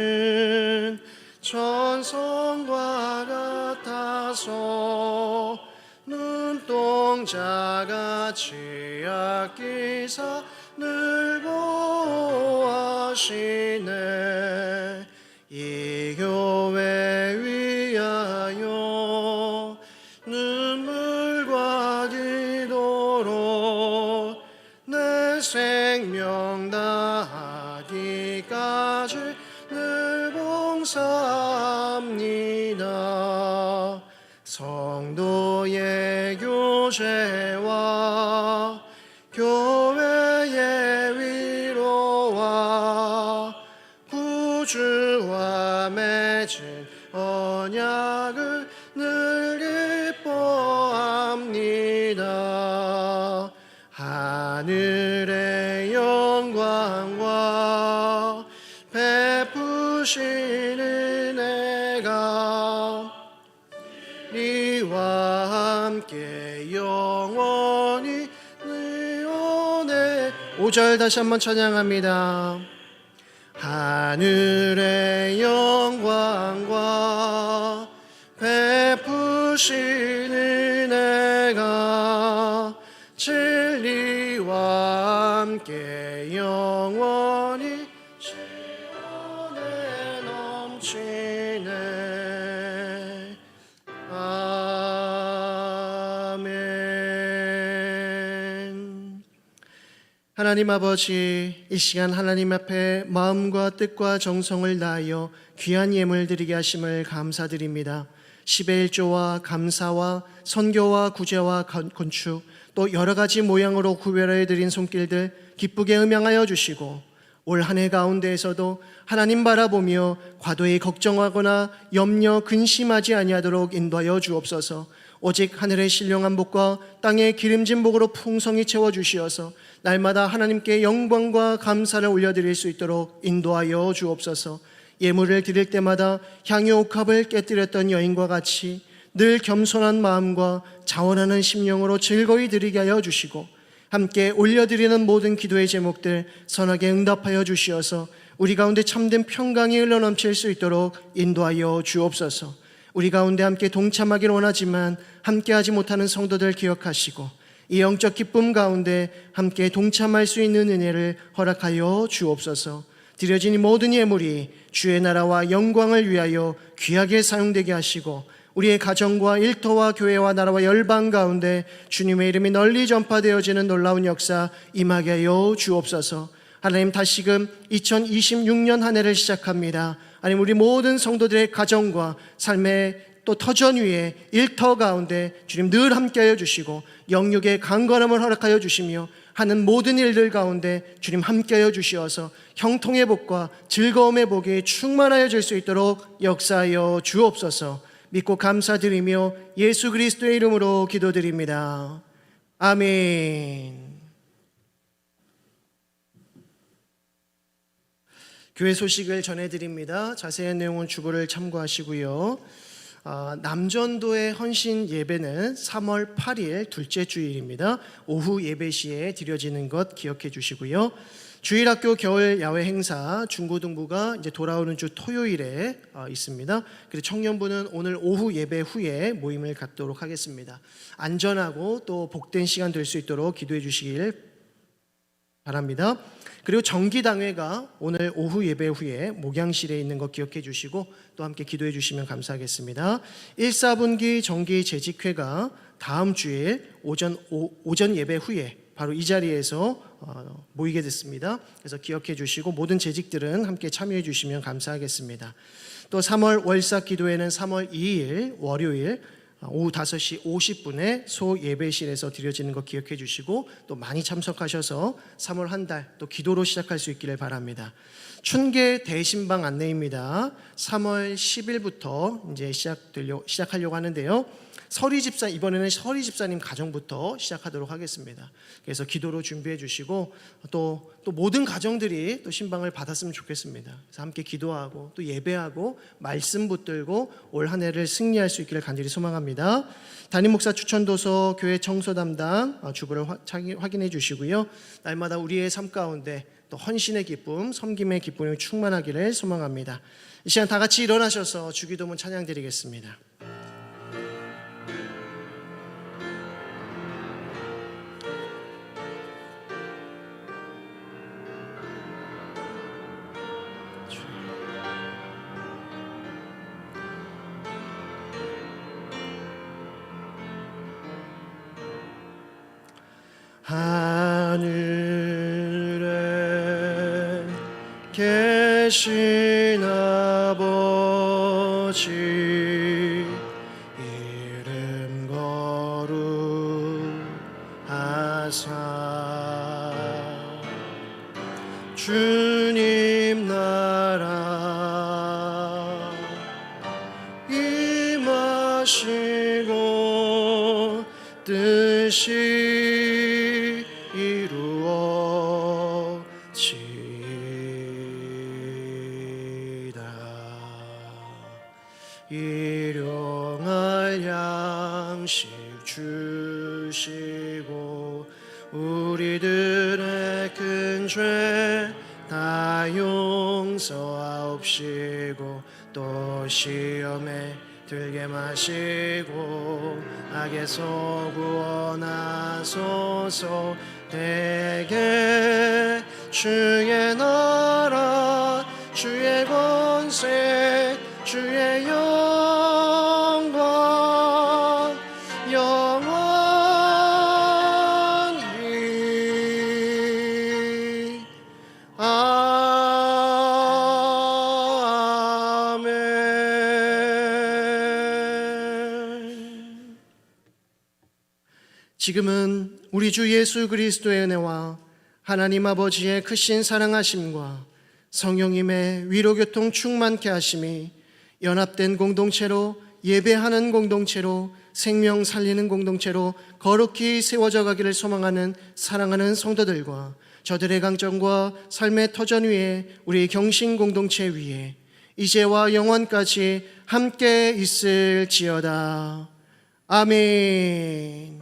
천성과 같아서 눈동자같이 아끼사 늘 보호하시네. 이 교회 위하여 눈물과 기도로 내 생명 다하기까지 늘 봉사합니다. 성도의 교제와 교회의 위로와 구주와 맺은 언약을 늘 기뻐합니다. 하늘의 영광과 베푸시는 은혜가 니와 함께 영원히 의원해. 5절 다시 한번 찬양합니다. 하늘의 영광과 베푸시는 은혜가 진리와 함께 영원히 시원에 넘치네. 아멘. 하나님 아버지, 이 시간 하나님 앞에 마음과 뜻과 정성을 다하여 귀한 예물 드리게 하심을 감사드립니다. 10의 1조와 감사와 선교와 구제와 건축, 또 여러 가지 모양으로 구별해 드린 손길들 기쁘게 음양하여 주시고 올 한 해 가운데에서도 하나님 바라보며 과도히 걱정하거나 염려 근심하지 아니하도록 인도하여 주옵소서. 오직 하늘의 신령한 복과 땅의 기름진 복으로 풍성히 채워주시어서 날마다 하나님께 영광과 감사를 올려드릴 수 있도록 인도하여 주옵소서. 예물을 드릴 때마다 향유 옥합을 깨뜨렸던 여인과 같이 늘 겸손한 마음과 자원하는 심령으로 즐거이 드리게 하여 주시고 함께 올려드리는 모든 기도의 제목들 선하게 응답하여 주시어서 우리 가운데 참된 평강이 흘러넘칠 수 있도록 인도하여 주옵소서. 우리 가운데 함께 동참하길 원하지만 함께하지 못하는 성도들 기억하시고 이 영적 기쁨 가운데 함께 동참할 수 있는 은혜를 허락하여 주옵소서. 드려진 이 모든 예물이 주의 나라와 영광을 위하여 귀하게 사용되게 하시고 우리의 가정과 일터와 교회와 나라와 열방 가운데 주님의 이름이 널리 전파되어지는 놀라운 역사 임하게 하여 주옵소서. 하나님, 다시금 2026년 한 해를 시작합니다. 하나님, 우리 모든 성도들의 가정과 삶의 또 터전 위에 일터 가운데 주님 늘 함께하여 주시고 영육의 강건함을 허락하여 주시며 하는 모든 일들 가운데 주님 함께하여 주시어서 형통의 복과 즐거움의 복이 충만하여 질 수 있도록 역사하여 주옵소서. 믿고 감사드리며 예수 그리스도의 이름으로 기도드립니다. 아멘. 교회 소식을 전해드립니다. 자세한 내용은 주보를 참고하시고요. 남전도의 헌신 예배는 3월 8일 둘째 주일입니다. 오후 예배 시에 드려지는 것 기억해 주시고요. 주일학교 겨울 야외 행사 중고등부가 이제 돌아오는 주 토요일에 있습니다. 그리고 청년부는 오늘 오후 예배 후에 모임을 갖도록 하겠습니다. 안전하고 또 복된 시간 될 수 있도록 기도해 주시길 바랍니다. 그리고 정기당회가 오늘 오후 예배 후에 목양실에 있는 것 기억해 주시고 또 함께 기도해 주시면 감사하겠습니다. 1사분기 정기 재직회가 다음 주일 오전 예배 후에 바로 이 자리에서 모이게 됐습니다. 그래서 기억해 주시고 모든 재직들은 함께 참여해 주시면 감사하겠습니다. 또 3월 월삭 기도회는 3월 2일 월요일 오후 5시 50분에 소 예배실에서 드려지는 것 기억해 주시고 또 많이 참석하셔서 3월 한 달 또 기도로 시작할 수 있기를 바랍니다. 춘계 대신방 안내입니다. 3월 10일부터 이제 시작하려고 하는데요. 이번에는 서리 집사님 가정부터 시작하도록 하겠습니다. 그래서 기도로 준비해 주시고 또 모든 가정들이 또 신방을 받았으면 좋겠습니다. 그래서 함께 기도하고 또 예배하고 말씀 붙들고 올 한 해를 승리할 수 있기를 간절히 소망합니다. 담임 목사 추천도서 교회 청소 담당 주보를 확인해 주시고요. 날마다 우리의 삶 가운데 또 헌신의 기쁨, 섬김의 기쁨이 충만하기를 소망합니다. 이 시간 다 같이 일어나셔서 주기도문 찬양 드리겠습니다. 하늘에 계신 아버지 이름 거룩하사 주님 나라 임하시고 뜻이 일용할 양식 주시고 우리들의 큰 죄 다 용서하옵시고 또 시험에 들게 마시고 악에서 구원하소서. 대개 주의 나라 주의 권세 주의 영광 영원히 아멘. 지금은 우리 주 예수 그리스도의 은혜와 하나님 아버지의 크신 사랑하심과 성령님의 위로교통 충만케 하심이 연합된 공동체로 예배하는 공동체로 생명 살리는 공동체로 거룩히 세워져 가기를 소망하는 사랑하는 성도들과 저들의 강점과 삶의 터전 위에 우리 경신 공동체 위에 이제와 영원까지 함께 있을지어다. 아멘.